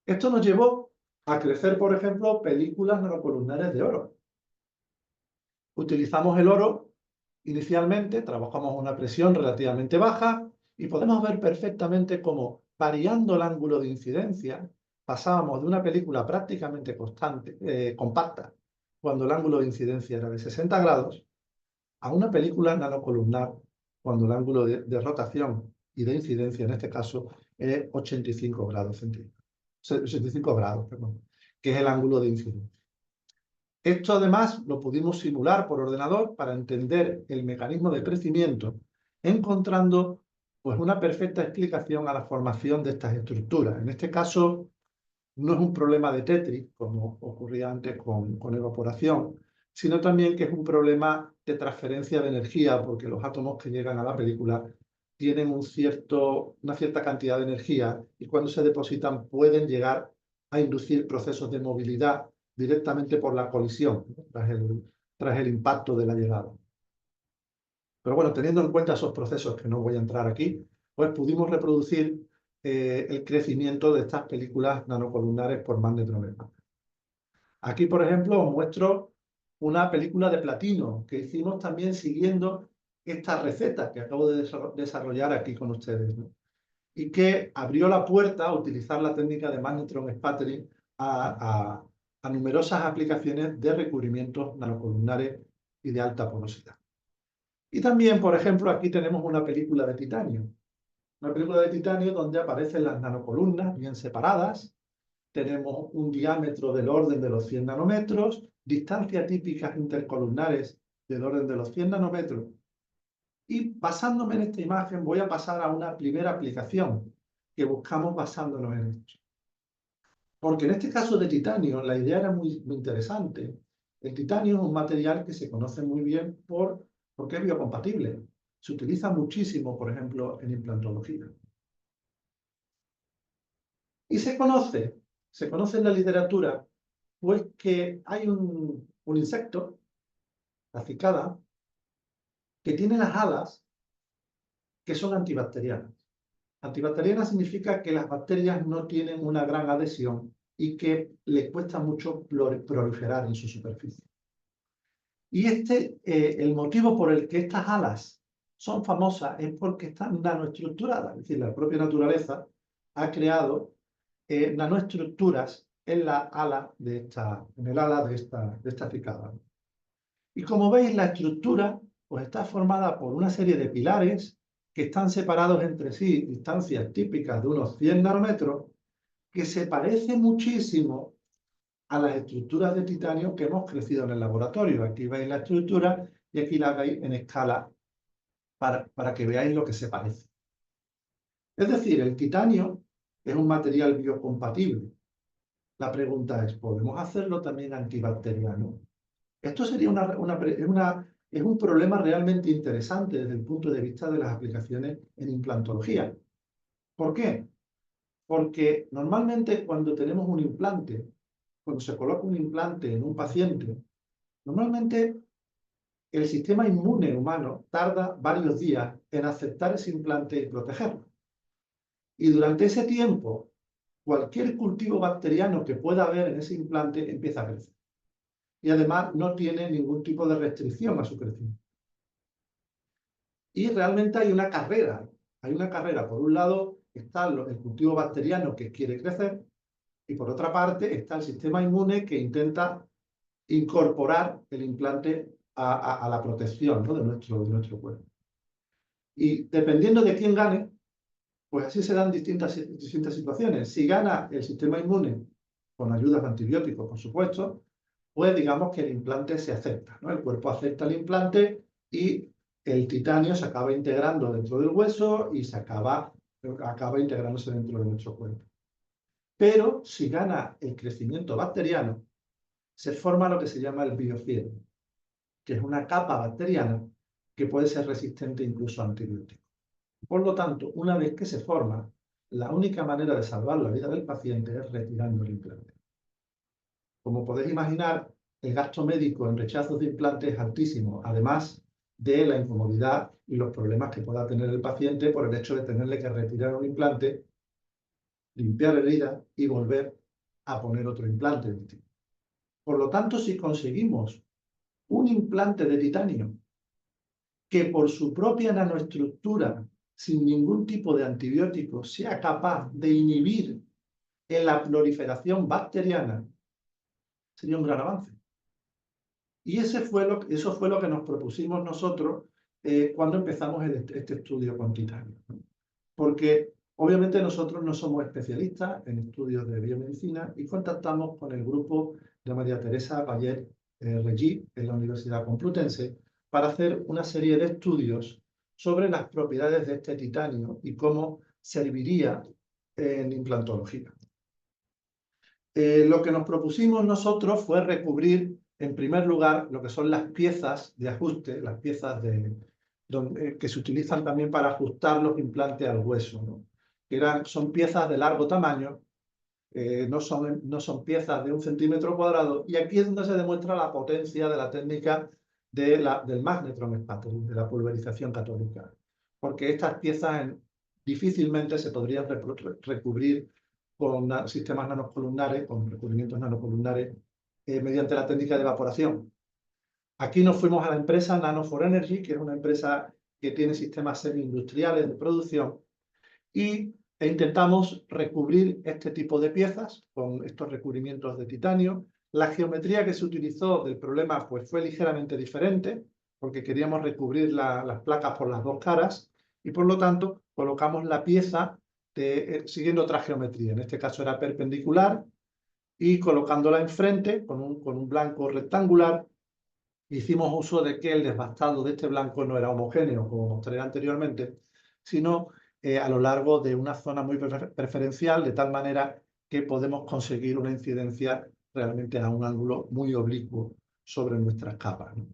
B: Esto nos llevó a crecer, por ejemplo, películas nanocolumnares de oro. Utilizamos el oro inicialmente, trabajamos a una presión relativamente baja y podemos ver perfectamente cómo, variando el ángulo de incidencia, pasábamos de una película prácticamente constante, compacta, cuando el ángulo de incidencia era de 60 grados, a una película nanocolumnar, cuando el ángulo de rotación y de incidencia, en este caso, es 85 grados centígrados. 85 grados, perdón, que es el ángulo de incidencia. Esto además lo pudimos simular por ordenador para entender el mecanismo de crecimiento, encontrando pues una perfecta explicación a la formación de estas estructuras. En este caso no es un problema de Tetris, como ocurría antes con evaporación, sino también que es un problema de transferencia de energía, porque los átomos que llegan a la película tienen una cierta cantidad de energía y cuando se depositan pueden llegar a inducir procesos de movilidad directamente por la colisión, ¿no? tras el impacto de la llegada. Pero bueno, teniendo en cuenta esos procesos que no voy a entrar aquí, pues pudimos reproducir el crecimiento de estas películas nanocolumnares por magnetron. Aquí, por ejemplo, os muestro una película de platino que hicimos también siguiendo esta receta que acabo de desarrollar aquí con ustedes, ¿no? Y que abrió la puerta a utilizar la técnica de magnetron sputtering a numerosas aplicaciones de recubrimientos nanocolumnares y de alta porosidad. Y también, por ejemplo, aquí tenemos una película de titanio. Una película de titanio donde aparecen las nanocolumnas bien separadas. Tenemos un diámetro del orden de los 100 nanómetros, distancias típicas intercolumnares del orden de los 100 nanómetros. Y basándome en esta imagen voy a pasar a una primera aplicación que buscamos basándonos en esto. Porque en este caso de titanio la idea era muy interesante. El titanio es un material que se conoce muy bien porque es biocompatible. Se utiliza muchísimo, por ejemplo, en implantología. Y se conoce en la literatura, pues que hay un insecto, la cicada, que tiene las alas que son antibacterianas. Antibacteriana significa que las bacterias no tienen una gran adhesión y que les cuesta mucho proliferar en su superficie. Y el motivo por el que estas alas son famosas es porque están nanoestructuradas, es decir, la propia naturaleza ha creado nanoestructuras en el ala de esta cicada. Y como veis, la estructura pues, está formada por una serie de pilares que están separados entre sí, distancias típicas de unos 100 nanómetros, que se parece muchísimo a las estructuras de titanio que hemos crecido en el laboratorio. Aquí veis la estructura y aquí la veis en escala para que veáis lo que se parece. Es decir, el titanio es un material biocompatible. La pregunta es, ¿podemos hacerlo también antibacteriano? Esto sería es un problema realmente interesante desde el punto de vista de las aplicaciones en implantología. ¿Por qué? Porque normalmente cuando tenemos un implante, cuando se coloca un implante en un paciente, normalmente el sistema inmune humano tarda varios días en aceptar ese implante y protegerlo. Y durante ese tiempo, cualquier cultivo bacteriano que pueda haber en ese implante empieza a crecer. Y además no tiene ningún tipo de restricción a su crecimiento. Y realmente hay una carrera. Hay una carrera. Por un lado está el cultivo bacteriano que quiere crecer y por otra parte está el sistema inmune que intenta incorporar el implante a la protección, ¿no?, de nuestro cuerpo. Y dependiendo de quién gane, pues así se dan distintas situaciones. Si gana el sistema inmune, con ayudas de antibióticos, por supuesto, pues digamos que el implante se acepta, ¿no? El cuerpo acepta el implante y el titanio se acaba integrando dentro del hueso y acaba integrándose dentro de nuestro cuerpo. Pero si gana el crecimiento bacteriano, se forma lo que se llama el biofilm, que es una capa bacteriana que puede ser resistente incluso a antibióticos. Por lo tanto, una vez que se forma, la única manera de salvar la vida del paciente es retirando el implante. Como podéis imaginar, el gasto médico en rechazos de implantes es altísimo, además de la incomodidad y los problemas que pueda tener el paciente por el hecho de tenerle que retirar un implante, limpiar la herida y volver a poner otro implante. Por lo tanto, si conseguimos un implante de titanio que por su propia nanoestructura, sin ningún tipo de antibiótico, sea capaz de inhibir en la proliferación bacteriana, sería un gran avance. Y eso fue lo que nos propusimos nosotros cuando empezamos este estudio con titanio. Porque obviamente nosotros no somos especialistas en estudios de biomedicina y contactamos con el grupo de María Teresa Bayer Regí en la Universidad Complutense para hacer una serie de estudios sobre las propiedades de este titanio y cómo serviría en implantología. Lo que nos propusimos nosotros fue recubrir, en primer lugar, lo que son las piezas de ajuste, las piezas que se utilizan también para ajustar los implantes al hueso, ¿no? Son piezas de largo tamaño, no son piezas de 1 centímetro cuadrado, y aquí es donde se demuestra la potencia de la técnica del magnetron sputtering, de la pulverización catódica, porque estas piezas difícilmente se podrían recubrir con sistemas nanocolumnares, con recubrimientos nanocolumnares, mediante la técnica de evaporación. Aquí nos fuimos a la empresa Nano4Energy, que es una empresa que tiene sistemas semi-industriales de producción, e intentamos recubrir este tipo de piezas con estos recubrimientos de titanio. La geometría que se utilizó del problema pues, fue ligeramente diferente, porque queríamos recubrir las placas por las dos caras, y por lo tanto colocamos la pieza siguiendo otra geometría. En este caso era perpendicular, y colocándola enfrente con un blanco rectangular, hicimos uso de que el desbastado de este blanco no era homogéneo, como mostré anteriormente, sino a lo largo de una zona muy preferencial, de tal manera que podemos conseguir una incidencia realmente a un ángulo muy oblicuo sobre nuestras capas, ¿no?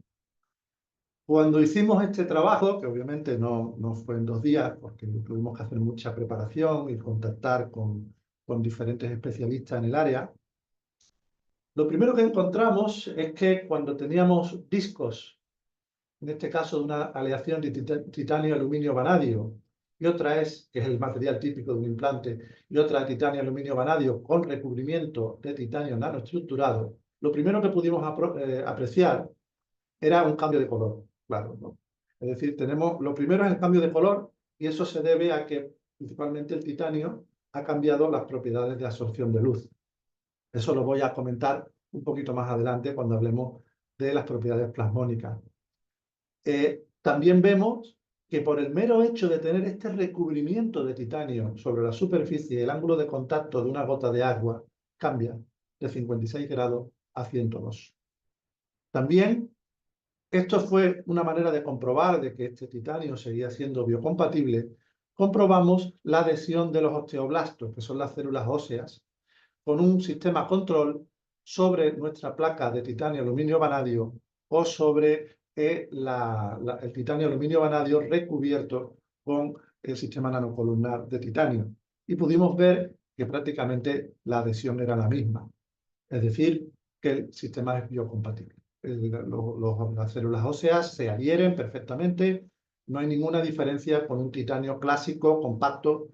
B: Cuando hicimos este trabajo, que obviamente no fue en 2 días, porque tuvimos que hacer mucha preparación y contactar con diferentes especialistas en el área, lo primero que encontramos es que cuando teníamos discos, en este caso de una aleación de titanio, aluminio, vanadio, y otra que es el material típico de un implante, y otra titanio, aluminio, vanadio con recubrimiento de titanio nanoestructurado, lo primero que pudimos apreciar era un cambio de color, claro, ¿no? Es decir, lo primero es el cambio de color, y eso se debe a que principalmente el titanio ha cambiado las propiedades de absorción de luz. Eso lo voy a comentar un poquito más adelante cuando hablemos de las propiedades plasmónicas. También vemos que por el mero hecho de tener este recubrimiento de titanio sobre la superficie, el ángulo de contacto de una gota de agua cambia de 56 grados a 102. También esto fue una manera de comprobar de que este titanio seguía siendo biocompatible. Comprobamos la adhesión de los osteoblastos, que son las células óseas, con un sistema control sobre nuestra placa de titanio aluminio vanadio o sobre el titanio aluminio vanadio recubierto con el sistema nanocolumnar de titanio. Y pudimos ver que prácticamente la adhesión era la misma, es decir, que el sistema es biocompatible. Las células óseas se adhieren perfectamente, no hay ninguna diferencia con un titanio clásico, compacto,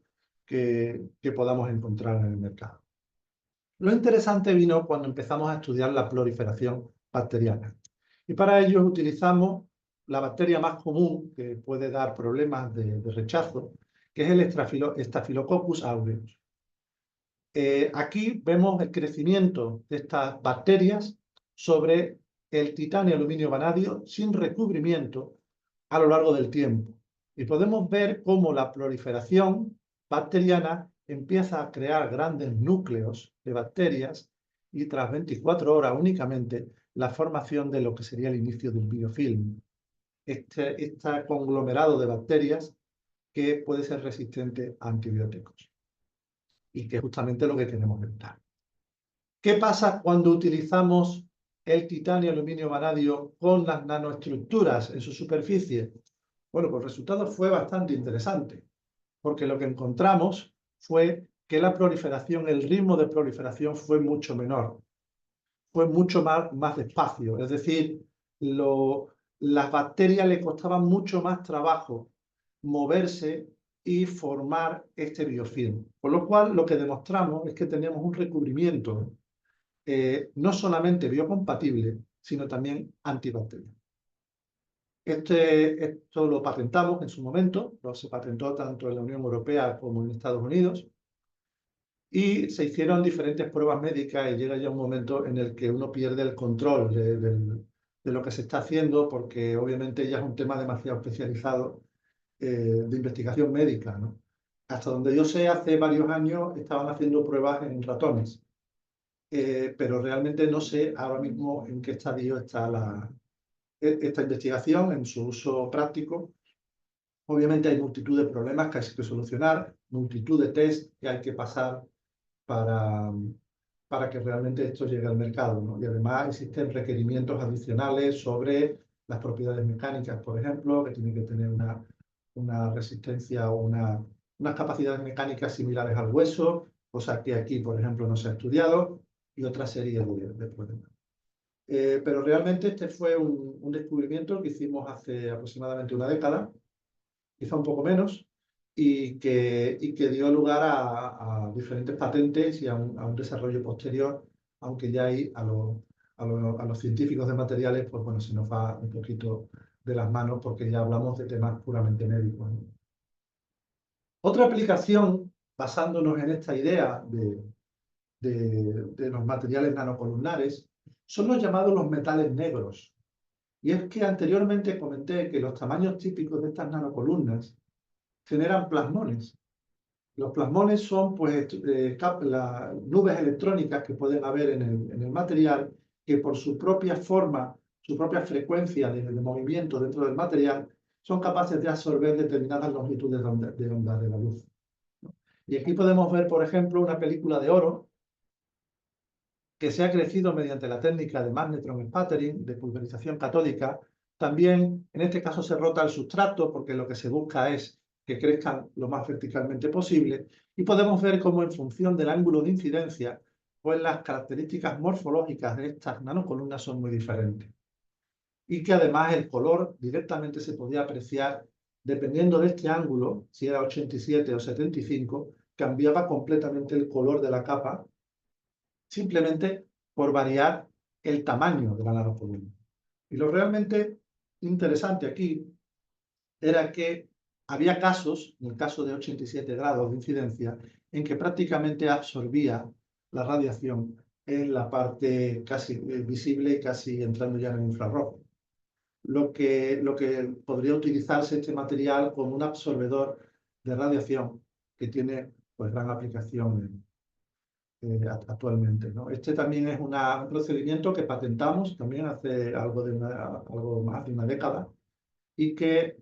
B: que podamos encontrar en el mercado. Lo interesante vino cuando empezamos a estudiar la proliferación bacteriana. Y para ello utilizamos la bacteria más común que puede dar problemas de rechazo, que es el Staphylococcus aureus. Aquí vemos el crecimiento de estas bacterias sobre el titanio aluminio vanadio sin recubrimiento a lo largo del tiempo. Y podemos ver cómo la proliferación bacteriana empieza a crear grandes núcleos de bacterias y tras 24 horas únicamente la formación de lo que sería el inicio del biofilm. Este conglomerado de bacterias que puede ser resistente a antibióticos y que es justamente lo que queremos evitar. ¿Qué pasa cuando utilizamos el titanio aluminio vanadio con las nanoestructuras en su superficie? Bueno, pues el resultado fue bastante interesante, porque lo que encontramos fue que la proliferación, el ritmo de proliferación fue mucho menor, fue mucho más despacio, es decir, las bacterias le costaban mucho más trabajo moverse y formar este biofilm. Con lo cual, lo que demostramos es que teníamos un recubrimiento no solamente biocompatible, sino también antibacteriano. Esto lo patentamos en su momento, se patentó tanto en la Unión Europea como en Estados Unidos, y se hicieron diferentes pruebas médicas y llega ya un momento en el que uno pierde el control de lo que se está haciendo, porque obviamente ya es un tema demasiado especializado de investigación médica, ¿no? Hasta donde yo sé, hace varios años estaban haciendo pruebas en ratones, pero realmente no sé ahora mismo en qué estadio está esta investigación en su uso práctico. Obviamente hay multitud de problemas que hay que solucionar, multitud de test que hay que pasar para que realmente esto llegue al mercado, ¿no? Y además existen requerimientos adicionales sobre las propiedades mecánicas, por ejemplo, que tienen que tener una resistencia o unas capacidades mecánicas similares al hueso, cosa que aquí, por ejemplo, no se ha estudiado, y otra serie de problemas. Pero realmente este fue un descubrimiento que hicimos hace aproximadamente una década, quizá un poco menos, y que dio lugar a diferentes patentes y a un desarrollo posterior, aunque ya ahí a los científicos de materiales, pues bueno, se nos va un poquito de las manos porque ya hablamos de temas puramente médicos, ¿no? Otra aplicación, basándonos en esta idea de los materiales nanocolumnares, son los llamados los metales negros. Y es que anteriormente comenté que los tamaños típicos de estas nanocolumnas generan plasmones. Los plasmones son pues, las nubes electrónicas que pueden haber en el material, que por su propia forma, su propia frecuencia de movimiento dentro del material, son capaces de absorber determinadas longitudes de onda de la luz. Y aquí podemos ver, por ejemplo, una película de oro que se ha crecido mediante la técnica de magnetron sputtering, de pulverización catódica. También, en este caso, se rota el sustrato porque lo que se busca es que crezcan lo más verticalmente posible. Y podemos ver cómo en función del ángulo de incidencia, pues las características morfológicas de estas nanocolumnas son muy diferentes. Y que además el color directamente se podía apreciar dependiendo de este ángulo, si era 87 o 75, cambiaba completamente el color de la capa, simplemente por variar el tamaño de la nanocolumna. Y lo realmente interesante aquí era que había casos, en el caso de 87 grados de incidencia, en que prácticamente absorbía la radiación en la parte casi visible y casi entrando ya en el infrarrojo. lo que podría utilizarse este material como un absorbedor de radiación que tiene pues gran aplicación actualmente, ¿no? Este también es un procedimiento que patentamos también hace algo más de una década y que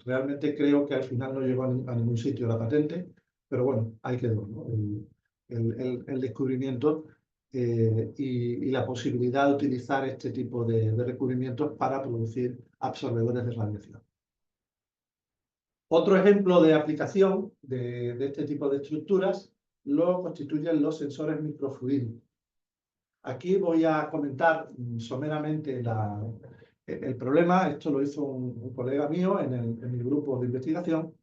B: realmente creo que al final no llegó a ningún sitio la patente, pero bueno, ahí quedó, ¿no? El descubrimiento y la posibilidad de utilizar este tipo de recubrimientos para producir absorbedores de radiación. Otro ejemplo de aplicación de este tipo de estructuras lo constituyen los sensores microfluídicos. Aquí voy a comentar someramente el problema. Esto lo hizo un colega mío en mi grupo de investigación.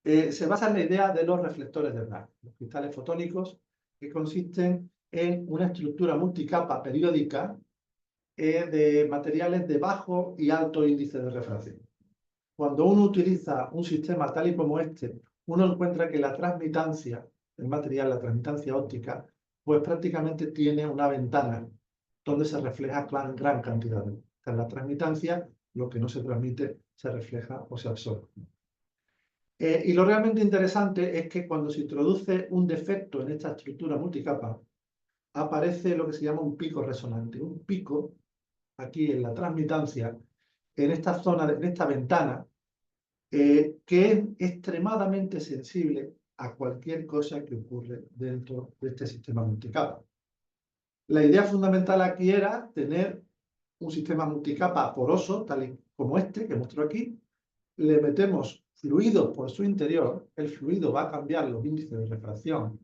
B: Se basa en la idea de los reflectores de Bragg, los cristales fotónicos, que consisten en una estructura multicapa periódica de materiales de bajo y alto índice de refracción. Cuando uno utiliza un sistema tal y como este, uno encuentra que la transmitancia del material, la transmitancia óptica, pues prácticamente tiene una ventana donde se refleja gran cantidad de luz. En la transmitancia, lo que no se transmite se refleja o se absorbe. Y lo realmente interesante es que cuando se introduce un defecto en esta estructura multicapa, aparece lo que se llama un pico resonante. Un pico, aquí en la transmitancia, en esta zona, en esta ventana, que es extremadamente sensible a cualquier cosa que ocurre dentro de este sistema multicapa. La idea fundamental aquí era tener un sistema multicapa poroso, tal y como este que muestro aquí. Le metemos fluido por su interior, el fluido va a cambiar los índices de refracción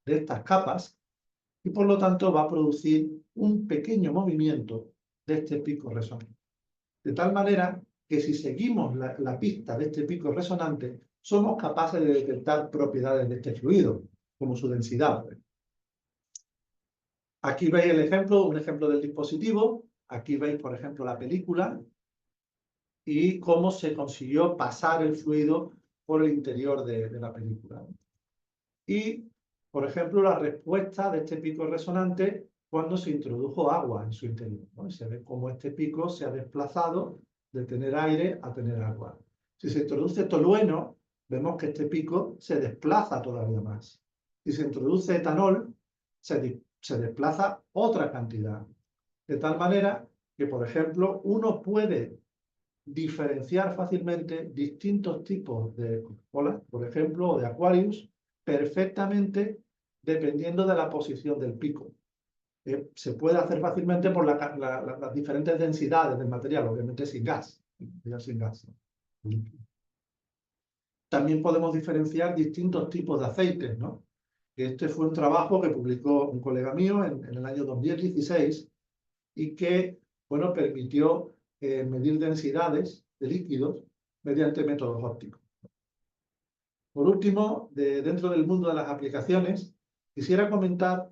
B: de estas capas y por lo tanto va a producir un pequeño movimiento de este pico resonante. De tal manera que si seguimos la pista de este pico resonante, somos capaces de detectar propiedades de este fluido, como su densidad. Aquí veis un ejemplo del dispositivo. Aquí veis, por ejemplo, la película y cómo se consiguió pasar el fluido por el interior de la película. Y, por ejemplo, la respuesta de este pico resonante cuando se introdujo agua en su interior, ¿no? Y se ve cómo este pico se ha desplazado de tener aire a tener agua. Si se introduce tolueno, vemos que este pico se desplaza todavía más. Si se introduce etanol, se desplaza otra cantidad. De tal manera que, por ejemplo, uno puede diferenciar fácilmente distintos tipos de Coca-Cola, por ejemplo, o de Aquarius, perfectamente dependiendo de la posición del pico. Se puede hacer fácilmente por las diferentes densidades del material, obviamente sin gas. Sin gas, ¿no? También podemos diferenciar distintos tipos de aceites, ¿no? Este fue un trabajo que publicó un colega mío en el año 2016 y que, bueno, permitió medir densidades de líquidos mediante métodos ópticos. Por último, dentro del mundo de las aplicaciones, quisiera comentar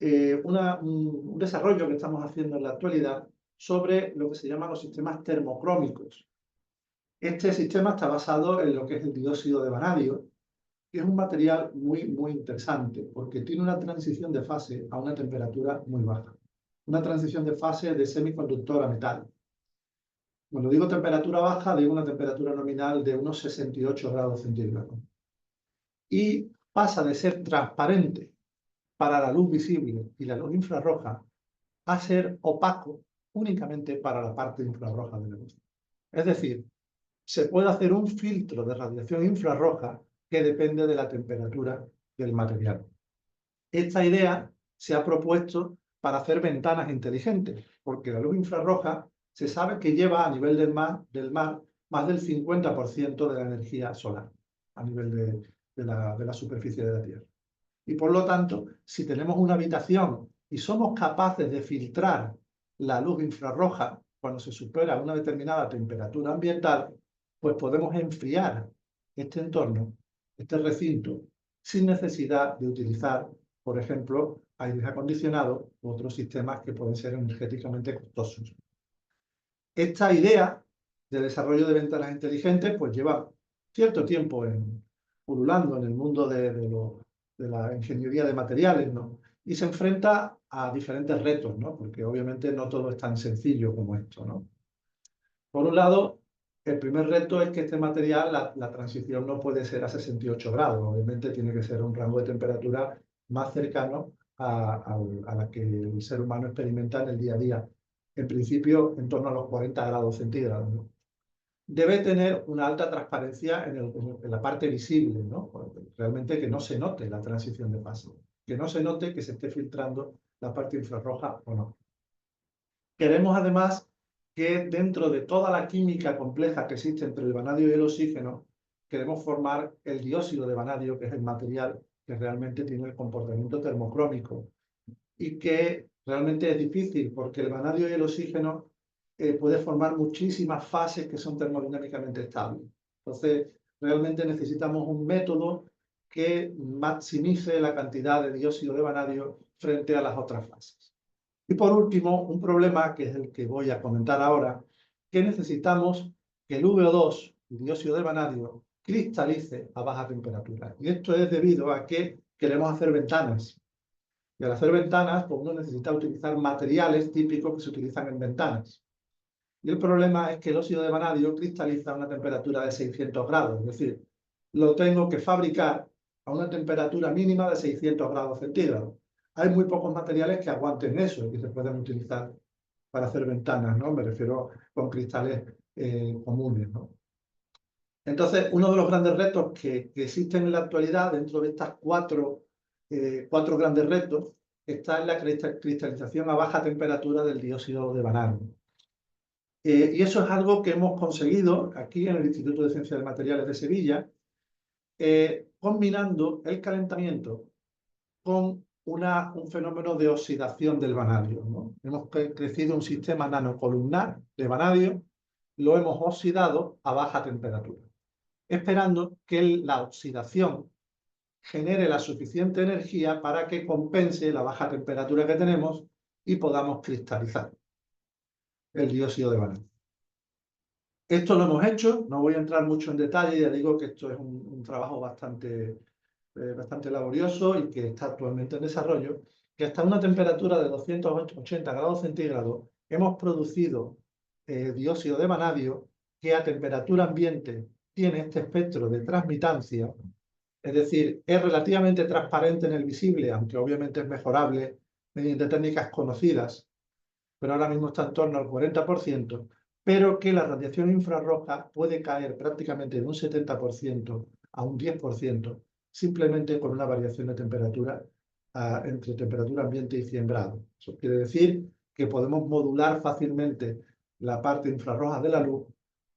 B: un desarrollo que estamos haciendo en la actualidad sobre lo que se llaman los sistemas termocrómicos. Este sistema está basado en lo que es el dióxido de vanadio, que es un material muy interesante, porque tiene una transición de fase a una temperatura muy baja. Una transición de fase de semiconductor a metal. Cuando digo temperatura baja, digo una temperatura nominal de unos 68 grados centígrados. Y pasa de ser transparente para la luz visible y la luz infrarroja a ser opaco únicamente para la parte infrarroja de la luz. Es decir, se puede hacer un filtro de radiación infrarroja que depende de la temperatura del material. Esta idea se ha propuesto para hacer ventanas inteligentes, porque la luz infrarroja se sabe que lleva a nivel del mar más del 50% de la energía solar, a nivel de la superficie de la Tierra. Y por lo tanto, si tenemos una habitación y somos capaces de filtrar la luz infrarroja cuando se supera una determinada temperatura ambiental, pues podemos enfriar este entorno, este recinto, sin necesidad de utilizar, por ejemplo, aires acondicionados u otros sistemas que pueden ser energéticamente costosos. Esta idea de desarrollo de ventanas inteligentes pues lleva cierto tiempo pululando en el mundo de la ingeniería de materiales, ¿no? y se enfrenta a diferentes retos, ¿no? Porque obviamente no todo es tan sencillo como esto, ¿no? Por un lado, el primer reto es que este material, la transición no puede ser a 68 grados, obviamente tiene que ser un rango de temperatura más cercano a la que el ser humano experimenta en el día a día. En principio, en torno a los 40 grados centígrados, ¿no? Debe tener una alta transparencia en la parte visible, ¿no? Realmente que no se note la transición de fase, que no se note que se esté filtrando la parte infrarroja o no. Queremos además que dentro de toda la química compleja que existe entre el vanadio y el oxígeno, queremos formar el dióxido de vanadio, que es el material que realmente tiene el comportamiento termocrómico y que realmente es difícil porque el vanadio y el oxígeno puede formar muchísimas fases que son termodinámicamente estables. Entonces, realmente necesitamos un método que maximice la cantidad de dióxido de vanadio frente a las otras fases. Y por último, un problema que es el que voy a comentar ahora, que necesitamos que el VO2, el dióxido de vanadio, cristalice a baja temperatura. Y esto es debido a que queremos hacer ventanas. Y al hacer ventanas, pues uno necesita utilizar materiales típicos que se utilizan en ventanas. Y el problema es que el óxido de vanadio cristaliza a una temperatura de 600 grados, es decir, lo tengo que fabricar a una temperatura mínima de 600 grados centígrados. Hay muy pocos materiales que aguanten eso y que se pueden utilizar para hacer ventanas, ¿no? Me refiero con cristales comunes, ¿no? Entonces, uno de los grandes retos que existen en la actualidad, dentro de estas cuatro grandes retos, está en la cristalización a baja temperatura del dióxido de vanadio. Y eso es algo que hemos conseguido aquí en el Instituto de Ciencias de Materiales de Sevilla, combinando el calentamiento con un fenómeno de oxidación del vanadio, ¿no? Hemos crecido un sistema nanocolumnar de vanadio, lo hemos oxidado a baja temperatura, esperando que la oxidación genere la suficiente energía para que compense la baja temperatura que tenemos y podamos cristalizar el dióxido de vanadio. Esto lo hemos hecho, no voy a entrar mucho en detalle, ya digo que esto es un trabajo bastante laborioso y que está actualmente en desarrollo, que hasta una temperatura de 280 grados centígrados hemos producido dióxido de vanadio que a temperatura ambiente tiene este espectro de transmitancia, es decir, es relativamente transparente en el visible, aunque obviamente es mejorable mediante técnicas conocidas, pero ahora mismo está en torno al 40%, pero que la radiación infrarroja puede caer prácticamente de un 70% a un 10%, simplemente con una variación de temperatura entre temperatura ambiente y 100 grados. Eso quiere decir que podemos modular fácilmente la parte infrarroja de la luz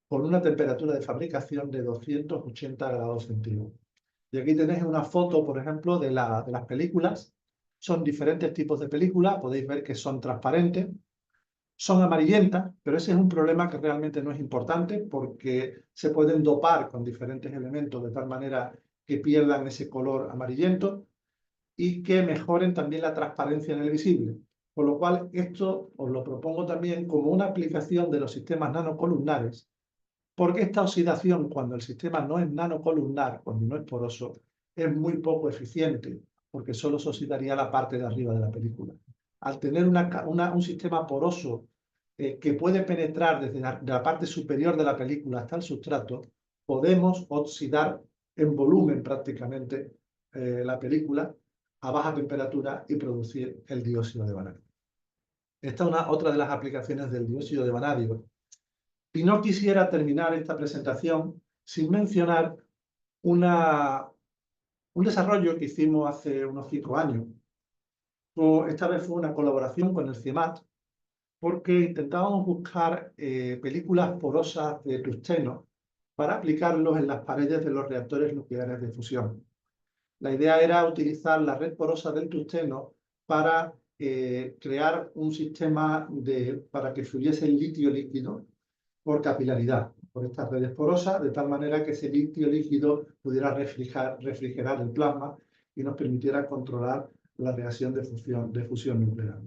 B: con una temperatura de fabricación de 280 grados centígrados. Y aquí tenéis una foto, por ejemplo, de las películas. Son diferentes tipos de películas, podéis ver que son transparentes, son amarillentas, pero ese es un problema que realmente no es importante porque se pueden dopar con diferentes elementos de tal manera que pierdan ese color amarillento y que mejoren también la transparencia en el visible. Por lo cual, esto os lo propongo también como una aplicación de los sistemas nanocolumnares, porque esta oxidación, cuando el sistema no es nanocolumnar, cuando no es poroso, es muy poco eficiente, porque solo se oxidaría la parte de arriba de la película. Al tener un sistema poroso que puede penetrar desde la parte superior de la película hasta el sustrato, podemos oxidar en volumen prácticamente la película a baja temperatura y producir el dióxido de vanadio. Esta es otra de las aplicaciones del dióxido de vanadio. Y no quisiera terminar esta presentación sin mencionar un desarrollo que hicimos hace unos 5 años. Esta vez fue una colaboración con el CIEMAT, porque intentábamos buscar películas porosas de tungsteno para aplicarlos en las paredes de los reactores nucleares de fusión. La idea era utilizar la red porosa del tungsteno para crear un sistema para que fluyese el litio líquido por capilaridad, por estas redes porosas, de tal manera que ese litio líquido pudiera refrigerar el plasma y nos permitiera controlar la reacción de fusión nuclear.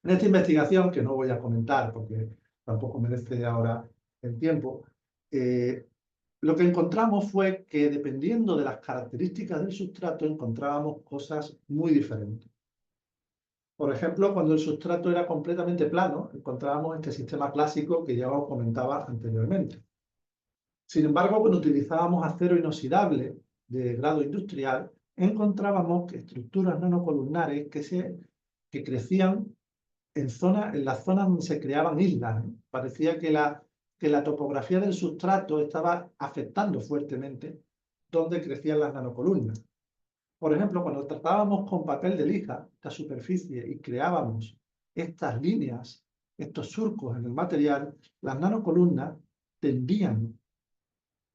B: En esta investigación, que no voy a comentar porque tampoco merece ahora el tiempo, lo que encontramos fue que dependiendo de las características del sustrato encontrábamos cosas muy diferentes. Por ejemplo, cuando el sustrato era completamente plano, encontrábamos este sistema clásico que ya os comentaba anteriormente. Sin embargo, cuando utilizábamos acero inoxidable de grado industrial, encontrábamos que estructuras nanocolumnares que crecían en las zonas donde se creaban islas, ¿no? Parecía que la topografía del sustrato estaba afectando fuertemente donde crecían las nanocolumnas. Por ejemplo, cuando tratábamos con papel de lija, esta superficie, y creábamos estas líneas, estos surcos en el material, las nanocolumnas tendían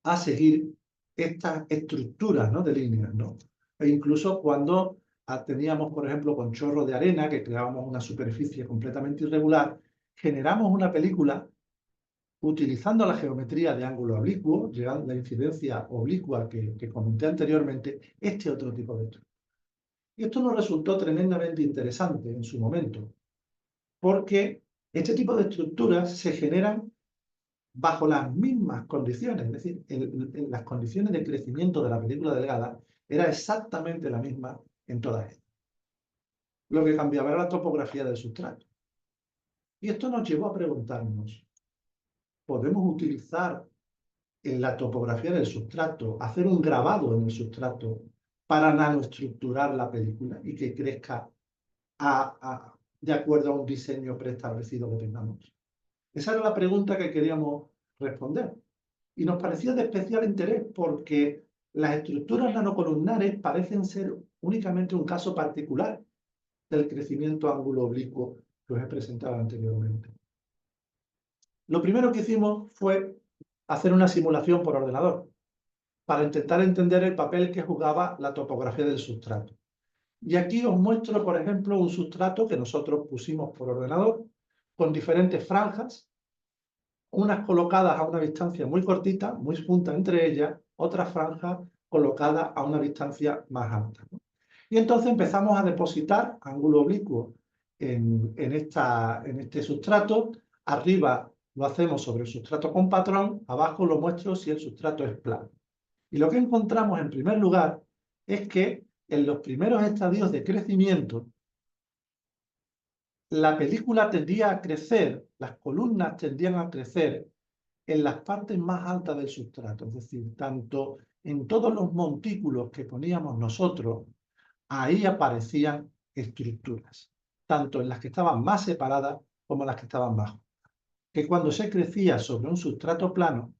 B: a seguir estas estructuras, ¿no?, de líneas, ¿no? E incluso cuando teníamos, por ejemplo, con chorro de arena, que creábamos una superficie completamente irregular, generamos una película utilizando la geometría de ángulo oblicuo, llegando a la incidencia oblicua que comenté anteriormente, este otro tipo de estructura. Y esto nos resultó tremendamente interesante en su momento, porque este tipo de estructuras se generan bajo las mismas condiciones, es decir, en las condiciones de crecimiento de la película delgada era exactamente la misma en todas ellas. Lo que cambiaba era la topografía del sustrato. Y esto nos llevó a preguntarnos, ¿podemos utilizar en la topografía del sustrato, hacer un grabado en el sustrato para nanoestructurar la película y que crezca de acuerdo a un diseño preestablecido que tengamos? Esa era la pregunta que queríamos responder. Y nos pareció de especial interés porque las estructuras nanocolumnares parecen ser únicamente un caso particular del crecimiento ángulo oblicuo que os he presentado anteriormente. Lo primero que hicimos fue hacer una simulación por ordenador para intentar entender el papel que jugaba la topografía del sustrato. Y aquí os muestro, por ejemplo, un sustrato que nosotros pusimos por ordenador con diferentes franjas, unas colocadas a una distancia muy cortita, muy juntas entre ellas, otras franjas colocadas a una distancia más alta, ¿no? Y entonces empezamos a depositar ángulo oblicuo en este sustrato. Arriba lo hacemos sobre el sustrato con patrón, abajo lo muestro si el sustrato es plano. Y lo que encontramos en primer lugar es que en los primeros estadios de crecimiento, la película tendía a crecer, las columnas tendían a crecer en las partes más altas del sustrato, es decir, tanto en todos los montículos que poníamos nosotros, ahí aparecían estructuras, tanto en las que estaban más separadas como en las que estaban más juntas. Que cuando se crecía sobre un sustrato plano,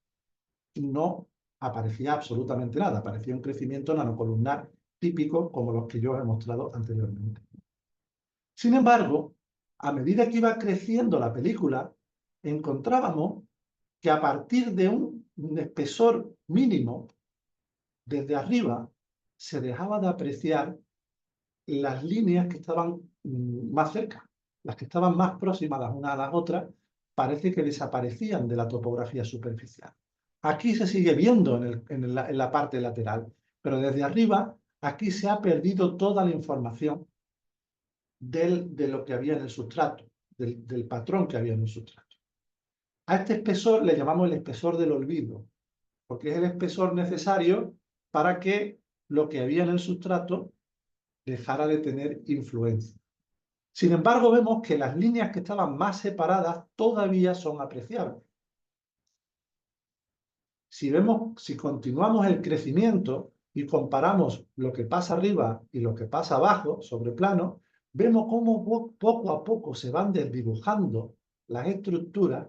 B: no aparecía absolutamente nada, aparecía un crecimiento nanocolumnar típico como los que yo os he mostrado anteriormente. Sin embargo, a medida que iba creciendo la película, encontrábamos que a partir de un espesor mínimo, desde arriba, se dejaba de apreciar las líneas que estaban más cerca, las que estaban más próximas las unas a las otras, parece que desaparecían de la topografía superficial. Aquí se sigue viendo en la parte lateral, pero desde arriba, aquí se ha perdido toda la información de lo que había en el sustrato, del patrón que había en el sustrato. A este espesor le llamamos el espesor del olvido, porque es el espesor necesario para que lo que había en el sustrato dejara de tener influencia. Sin embargo, vemos que las líneas que estaban más separadas todavía son apreciables. Si continuamos el crecimiento y comparamos lo que pasa arriba y lo que pasa abajo, sobre plano, vemos cómo poco a poco se van desdibujando las estructuras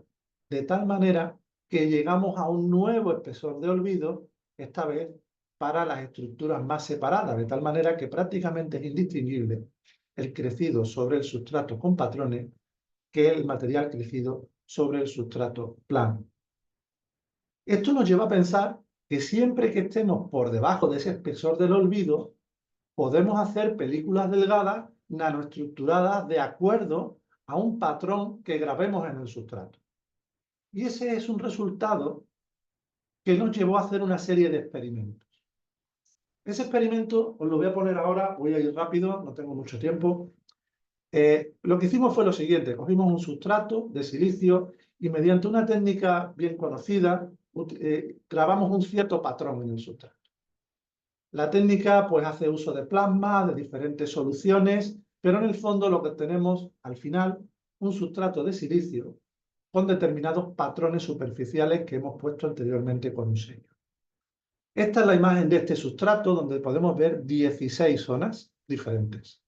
B: de tal manera que llegamos a un nuevo espesor de olvido, esta vez para las estructuras más separadas, de tal manera que prácticamente es indistinguible el crecido sobre el sustrato con patrones que el material crecido sobre el sustrato plano. Esto nos lleva a pensar que siempre que estemos por debajo de ese espesor del olvido, podemos hacer películas delgadas nanoestructuradas de acuerdo a un patrón que grabemos en el sustrato. Y ese es un resultado que nos llevó a hacer una serie de experimentos. Ese experimento os lo voy a poner ahora, voy a ir rápido, no tengo mucho tiempo. Lo que hicimos fue lo siguiente: cogimos un sustrato de silicio y mediante una técnica bien conocida, grabamos un cierto patrón en el sustrato. La técnica pues hace uso de plasma, de diferentes soluciones, pero en el fondo lo que tenemos al final, un sustrato de silicio con determinados patrones superficiales que hemos puesto anteriormente con un sello. Esta es la imagen de este sustrato donde podemos ver 16 zonas diferentes,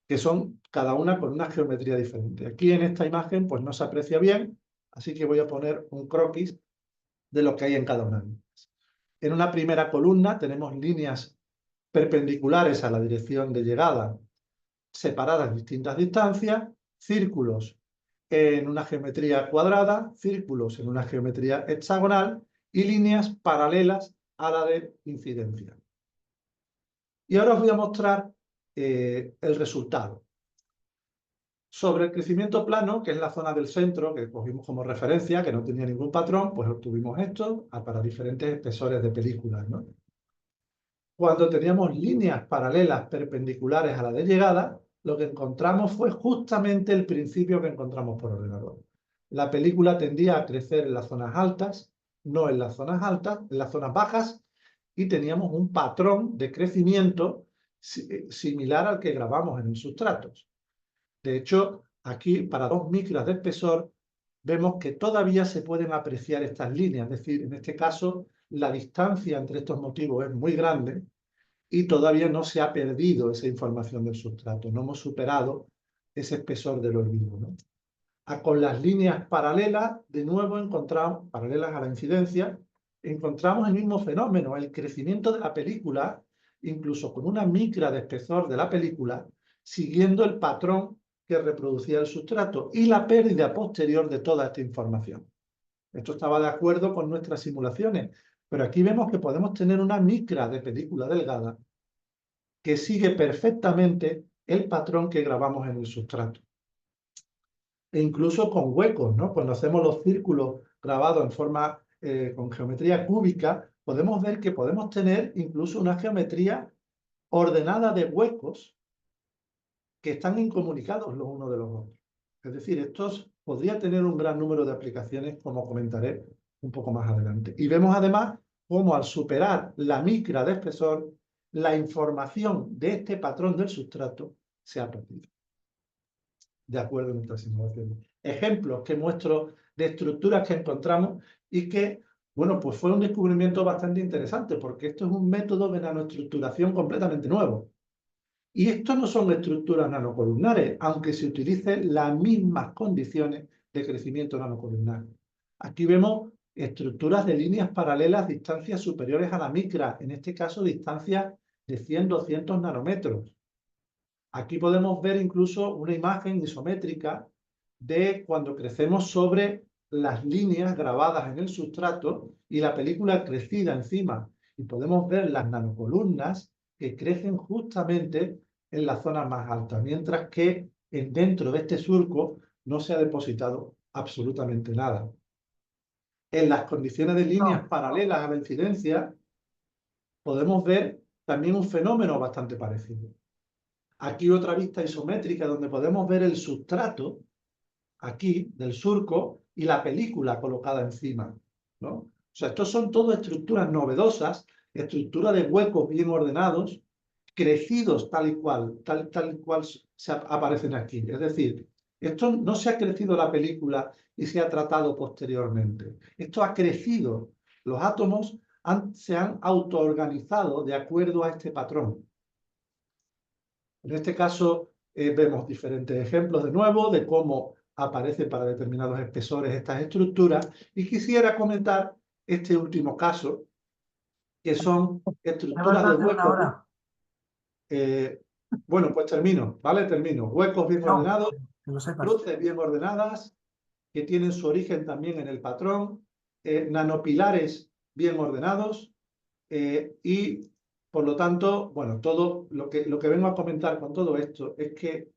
B: que son cada una con una geometría diferente. Aquí en esta imagen pues no se aprecia bien, así que voy a poner un croquis de lo que hay en cada una de ellas. En una primera columna tenemos líneas perpendiculares a la dirección de llegada, separadas en distintas distancias, círculos en una geometría cuadrada, círculos en una geometría hexagonal y líneas paralelas a la de incidencia. Y ahora os voy a mostrar el resultado. Sobre el crecimiento plano, que es la zona del centro, que cogimos como referencia, que no tenía ningún patrón, pues obtuvimos esto para diferentes espesores de películas, ¿no? Cuando teníamos líneas paralelas perpendiculares a la de llegada, lo que encontramos fue justamente el principio que encontramos por ordenador. La película tendía a crecer en las zonas altas, no en las zonas altas, en las zonas bajas, y teníamos un patrón de crecimiento similar al que grabamos en el sustratos. De hecho, aquí, para 2 micras de espesor, vemos que todavía se pueden apreciar estas líneas. Es decir, en este caso, la distancia entre estos motivos es muy grande y todavía no se ha perdido esa información del sustrato. No hemos superado ese espesor del olvido, ¿no? Con las líneas paralelas, de nuevo encontramos, paralelas a la incidencia, encontramos el mismo fenómeno, el crecimiento de la película, incluso con una micra de espesor de la película, siguiendo el patrón que reproducía el sustrato y la pérdida posterior de toda esta información. Esto estaba de acuerdo con nuestras simulaciones, pero aquí vemos que podemos tener una micra de película delgada que sigue perfectamente el patrón que grabamos en el sustrato. E incluso con huecos, ¿no? Cuando hacemos los círculos grabados en forma con geometría cúbica, podemos ver que podemos tener incluso una geometría ordenada de huecos que están incomunicados los unos de los otros. Es decir, estos podría tener un gran número de aplicaciones, como comentaré un poco más adelante. Y vemos además cómo al superar la micra de espesor, la información de este patrón del sustrato se ha perdido. De acuerdo a nuestras simulaciones. Ejemplos que muestro de estructuras que encontramos y que, bueno, pues fue un descubrimiento bastante interesante porque esto es un método de nanoestructuración completamente nuevo. Y esto no son estructuras nanocolumnares, aunque se utilicen las mismas condiciones de crecimiento nanocolumnar. Aquí vemos estructuras de líneas paralelas, distancias superiores a la micra, en este caso distancias de 100-200 nanómetros. Aquí podemos ver incluso una imagen isométrica de cuando crecemos sobre las líneas grabadas en el sustrato y la película crecida encima. Y podemos ver las nanocolumnas que crecen justamente en la zona más alta, mientras que dentro de este surco no se ha depositado absolutamente nada. En las condiciones de líneas paralelas a la incidencia podemos ver también un fenómeno bastante parecido. Aquí otra vista isométrica donde podemos ver el sustrato, aquí, del surco, y la película colocada encima, ¿no? O sea, estos son todas estructuras novedosas, estructuras de huecos bien ordenados, crecidos tal y cual aparecen aquí. Es decir, esto no se ha crecido la película y se ha tratado posteriormente. Esto ha crecido. Los átomos se han autoorganizado de acuerdo a este patrón. En este caso vemos diferentes ejemplos de nuevo de cómo aparecen para determinados espesores estas estructuras y quisiera comentar este último caso, que son estructuras de huecos. Bueno, pues termino, ¿vale? Termino. Huecos bien ordenados, cruces bien ordenadas, que tienen su origen también en el patrón, nanopilares bien ordenados y por lo tanto, bueno, todo lo que vengo a comentar con todo esto es que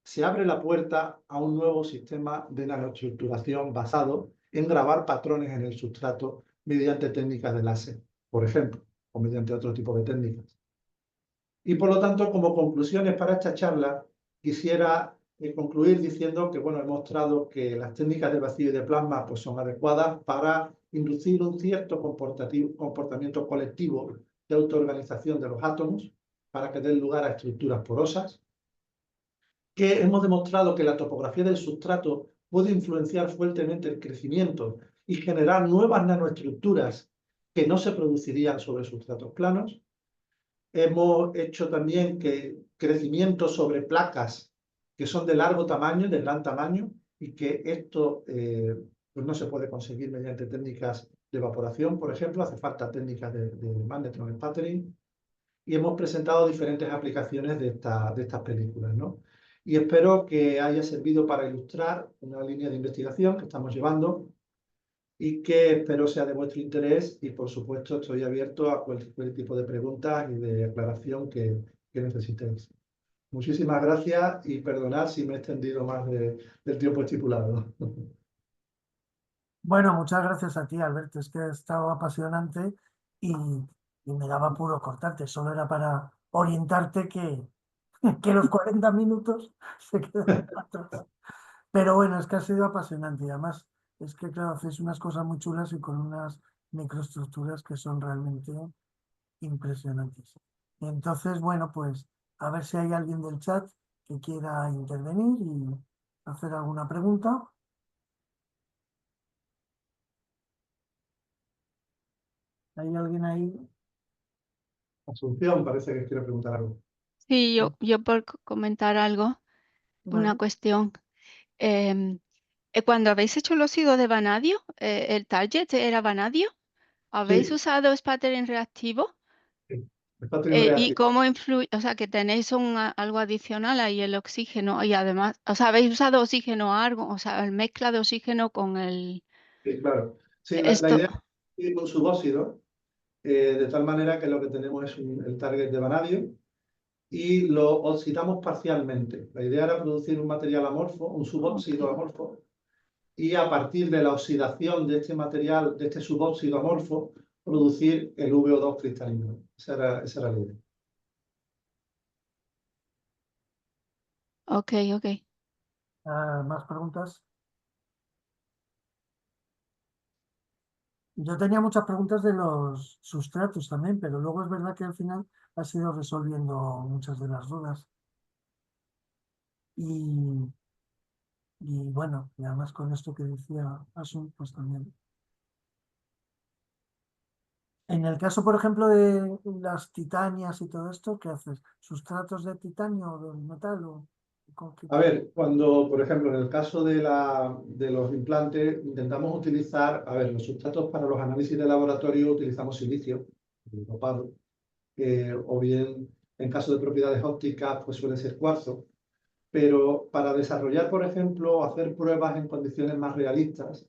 B: se abre la puerta a un nuevo sistema de nanoestructuración basado en grabar patrones en el sustrato mediante técnicas de láser, por ejemplo, o mediante otro tipo de técnicas. Y por lo tanto, como conclusiones para esta charla, quisiera concluir diciendo que, bueno, he mostrado que las técnicas de vacío y de plasma pues, son adecuadas para inducir un cierto comportamiento colectivo de autoorganización de los átomos para que den lugar a estructuras porosas. que hemos demostrado que la topografía del sustrato puede influenciar fuertemente el crecimiento y generar nuevas nanoestructuras que no se producirían sobre sustratos planos. Hemos hecho también que crecimiento sobre placas que son de largo tamaño, de gran tamaño, y que esto pues no se puede conseguir mediante técnicas de evaporación, por ejemplo, hace falta técnicas de magnetron sputtering, y hemos presentado diferentes aplicaciones de estas películas, ¿no? Y espero que haya servido para ilustrar una línea de investigación que estamos llevando y que espero sea de vuestro interés y, por supuesto, estoy abierto a cualquier tipo de preguntas y de aclaración que necesitéis. Muchísimas gracias y perdonad si me he extendido más del tiempo estipulado.
A: Bueno, muchas gracias a ti, Alberto. Es que ha estado apasionante y me daba apuro cortarte. Solo era para orientarte que los 40 minutos se quedan atrás. Pero bueno, es que ha sido apasionante y además es que, claro, hacéis unas cosas muy chulas y con unas microestructuras que son realmente impresionantes. Entonces, bueno, pues a ver si hay alguien del chat que quiera intervenir y hacer alguna pregunta. ¿Hay alguien ahí?
B: Asunción, parece que quiere preguntar algo.
C: Sí, yo por comentar algo, una
A: Vale.
C: cuestión. Cuando habéis hecho los hilos de vanadio, el target era vanadio. ¿Habéis
B: Sí,
C: usado sputtering reactivo?
B: sí. Está teniendo
C: ¿Y
B: reacción.
C: cómo influye? O sea, que tenéis algo adicional ahí, el oxígeno, y además, o sea, ¿habéis usado oxígeno algo? O sea, mezcla de oxígeno con el...
B: Sí, claro. Sí, la
C: Esto,
B: idea es ir con subóxido, de tal manera que lo que tenemos es el target de vanadio y lo oxidamos parcialmente. La idea era producir un material amorfo, un subóxido amorfo, y a partir de la oxidación de este material, de este subóxido amorfo, producir el VO2 cristalino. Esa era la idea.
C: ok, ok.
A: ¿Más preguntas? Yo tenía muchas preguntas de los sustratos también, pero luego es verdad que al final has ido resolviendo muchas de las dudas. Y, y bueno, y además con esto que decía Asun, pues también. En el caso, por ejemplo, de las titanias y todo esto, ¿qué haces? ¿Sustratos de titanio o de metal o con qué
B: A ver, cuando, por ejemplo, en el caso de los implantes, intentamos utilizar, a ver, los sustratos para los análisis de laboratorio utilizamos silicio, dopado, o bien en caso de propiedades ópticas, pues suele ser cuarzo. Pero para desarrollar, por ejemplo, hacer pruebas en condiciones más realistas,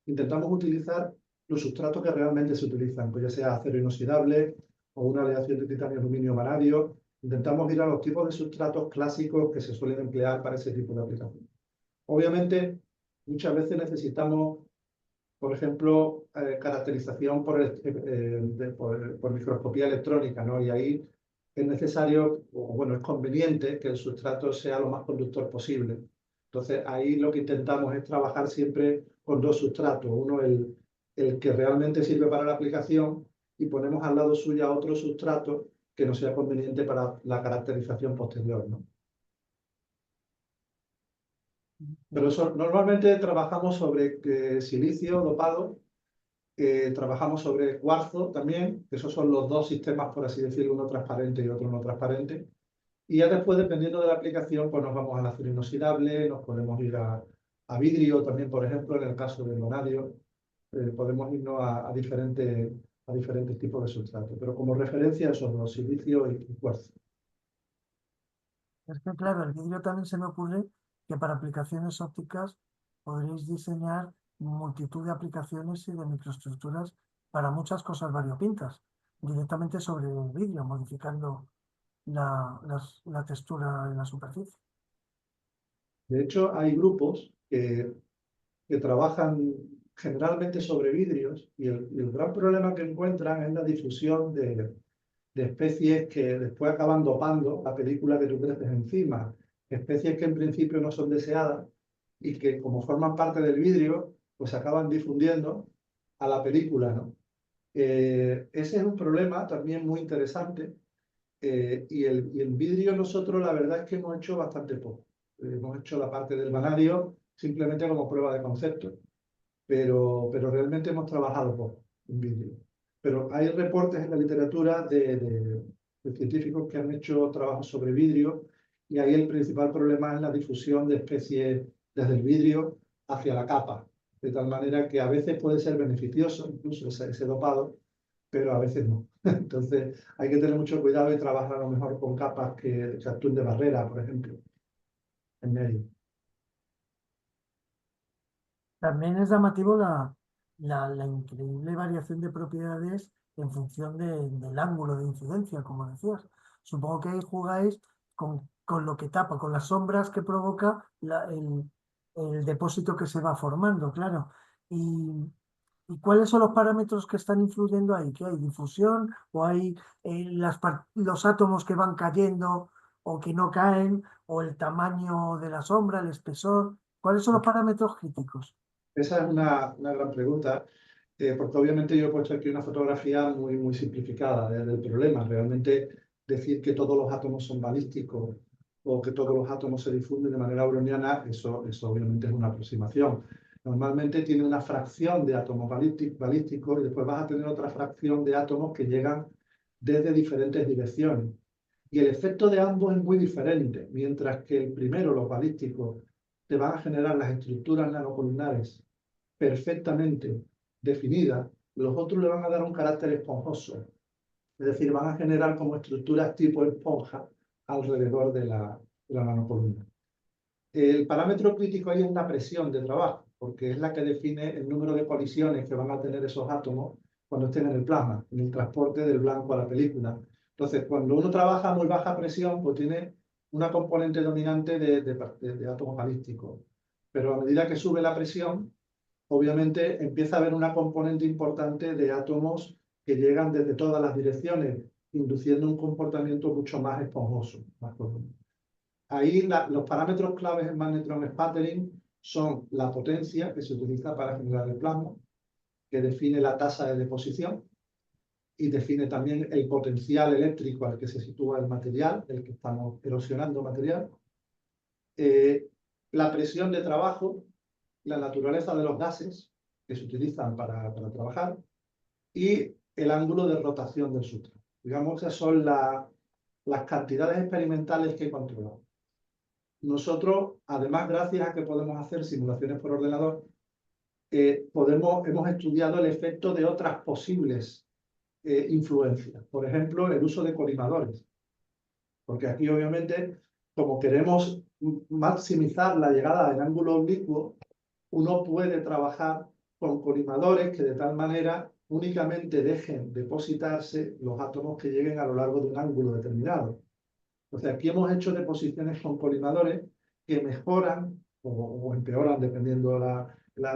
B: intentamos utilizar los sustratos que realmente se utilizan, pues ya sea acero inoxidable o una aleación de titanio, aluminio, vanadio. Intentamos ir a los tipos de sustratos clásicos que se suelen emplear para ese tipo de aplicaciones. Obviamente, muchas veces necesitamos, por ejemplo, caracterización por microscopía electrónica, ¿no? Y ahí es necesario, o bueno, es conveniente que el sustrato sea lo más conductor posible. Entonces, ahí lo que intentamos es trabajar siempre con dos sustratos. Uno, el que realmente sirve para la aplicación, y ponemos al lado suya otro sustrato que no sea conveniente para la caracterización posterior, ¿no? Pero eso, normalmente trabajamos sobre silicio dopado. Trabajamos sobre cuarzo también, que esos son los dos sistemas, por así decirlo, uno transparente y otro no transparente. Y ya después, dependiendo de la aplicación, pues nos vamos al acero inoxidable, nos podemos ir a vidrio también, por ejemplo, en el caso del vanadio. Podemos irnos a diferentes tipos de sustratos. Pero como referencia, esos dos, silicio y cuarzo.
A: Es que, claro, el vidrio también se me ocurre que para aplicaciones ópticas podréis diseñar multitud de aplicaciones y de microestructuras para muchas cosas variopintas, directamente sobre el vidrio, modificando la textura en la superficie.
B: De hecho, hay grupos que trabajan generalmente sobre vidrios y el gran problema que encuentran es la difusión de especies que después acaban dopando la película que tú creces encima. Especies que en principio no son deseadas y que como forman parte del vidrio, pues acaban difundiendo a la película, ¿no? Ese es un problema también muy interesante y el vidrio nosotros la verdad es que hemos hecho bastante poco. Hemos hecho la parte del vanadio simplemente como prueba de concepto, pero realmente hemos trabajado poco en vidrio. Pero hay reportes en la literatura de científicos que han hecho trabajos sobre vidrio, y ahí el principal problema es la difusión de especies desde el vidrio hacia la capa, de tal manera que a veces puede ser beneficioso incluso ese dopado, pero a veces no. Entonces hay que tener mucho cuidado y trabajar a lo mejor con capas que actúen de barrera, por ejemplo, en medio.
A: También es llamativo la increíble variación de propiedades en función del ángulo de incidencia, como decías. Supongo que ahí jugáis con lo que tapa, con las sombras que provoca el depósito que se va formando, claro. ¿Y cuáles son los parámetros que están influyendo ahí? ¿Qué hay? ¿Difusión? ¿O hay los átomos que van cayendo o que no caen? ¿O el tamaño de la sombra, el espesor? ¿Cuáles son los parámetros críticos?
B: Esa es una gran pregunta, porque obviamente yo he puesto aquí una fotografía muy simplificada del problema. Realmente decir que todos los átomos son balísticos o que todos los átomos se difunden de manera browniana, eso obviamente es una aproximación. Normalmente tiene una fracción de átomos balísticos y después vas a tener otra fracción de átomos que llegan desde diferentes direcciones. Y el efecto de ambos es muy diferente. Mientras que el primero, los balísticos, te van a generar las estructuras nanocolumnares perfectamente definidas, los otros le van a dar un carácter esponjoso. Es decir, van a generar como estructuras tipo esponja alrededor de la nanocolumna. El parámetro crítico ahí es una presión de trabajo, porque es la que define el número de colisiones que van a tener esos átomos cuando estén en el plasma, en el transporte del blanco a la película. Entonces, cuando uno trabaja a muy baja presión, pues tiene una componente dominante de átomos balísticos. Pero a medida que sube la presión, obviamente empieza a haber una componente importante de átomos que llegan desde todas las direcciones, induciendo un comportamiento mucho más esponjoso, más profundo. Ahí los parámetros claves en magnetron sputtering son la potencia que se utiliza para generar el plasma, que define la tasa de deposición y define también el potencial eléctrico al que se sitúa el material, el que estamos erosionando material, la presión de trabajo, la naturaleza de los gases que se utilizan para trabajar y el ángulo de rotación del sustrato. Digamos que son las cantidades experimentales que controlamos. Nosotros, además, gracias a que podemos hacer simulaciones por ordenador, hemos estudiado el efecto de otras posibles influencias. Por ejemplo, el uso de colimadores. Porque aquí, obviamente, como queremos maximizar la llegada del ángulo oblicuo, uno puede trabajar con colimadores que de tal manera únicamente dejen depositarse los átomos que lleguen a lo largo de un ángulo determinado. Entonces, aquí hemos hecho deposiciones con colimadores que mejoran o empeoran, dependiendo la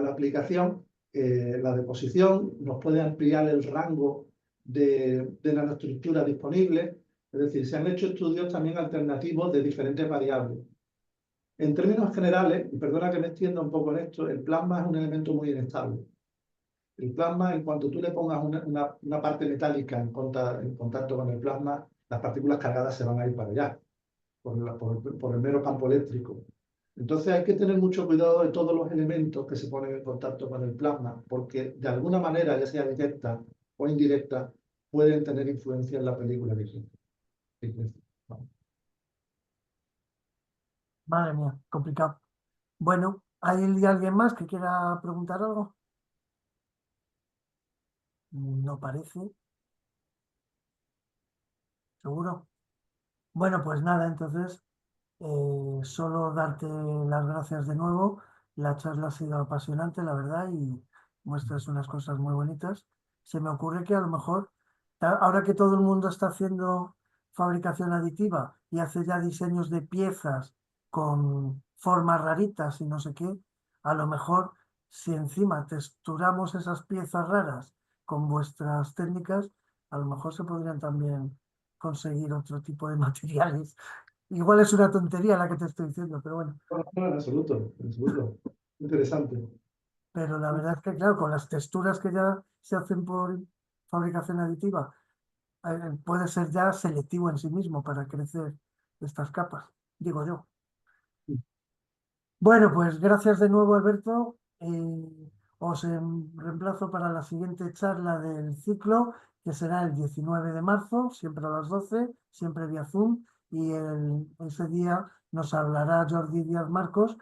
B: aplicación, la deposición, nos puede ampliar el rango de nanoestructura disponible. Es decir, se han hecho estudios también alternativos de diferentes variables. En términos generales, y perdona que me extienda un poco en esto, el plasma es un elemento muy inestable. El plasma, en cuanto tú le pongas una parte metálica en contacto con el plasma, las partículas cargadas se van a ir para allá, por el mero campo eléctrico. Entonces hay que tener mucho cuidado de todos los elementos que se ponen en contacto con el plasma, porque de alguna manera, ya sea directa o indirecta, pueden tener influencia en la película vigente.
A: Madre mía, complicado. Bueno, ¿hay alguien más que quiera preguntar algo? No parece. ¿Seguro? Bueno, pues nada, entonces solo darte las gracias de nuevo. La charla ha sido apasionante, la verdad, y muestras unas cosas muy bonitas. Se me ocurre que a lo mejor, ahora que todo el mundo está haciendo fabricación aditiva y hace ya diseños de piezas con formas raritas y no sé qué, a lo mejor si encima texturamos esas piezas raras con vuestras técnicas, a lo mejor se podrían también conseguir otro tipo de materiales. Igual es una tontería la que te estoy diciendo, pero bueno.
B: No, en absoluto, en absoluto. Interesante.
A: Pero la verdad es que, claro, con las texturas que ya se hacen por fabricación aditiva, puede ser ya selectivo en sí mismo para crecer estas capas, digo yo. Bueno, pues gracias de nuevo, Alberto. Os reemplazo para la siguiente charla del ciclo, que será el 19 de marzo, siempre a las 12, siempre vía Zoom, y ese día nos hablará Jordi Díaz Marcos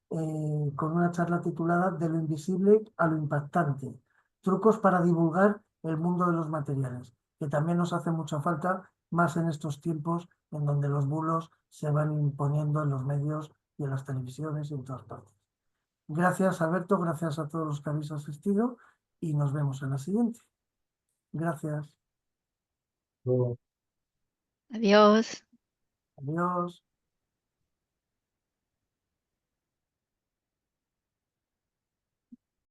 A: con una charla titulada De lo invisible a lo impactante, trucos para divulgar el mundo de los materiales, que también nos hace mucha falta, más en estos tiempos en donde los bulos se van imponiendo en los medios y en las televisiones y en todas partes. Gracias, Alberto, gracias a todos los que habéis asistido y nos vemos en la siguiente. Gracias.
B: Luego.
C: Adiós.
A: Adiós.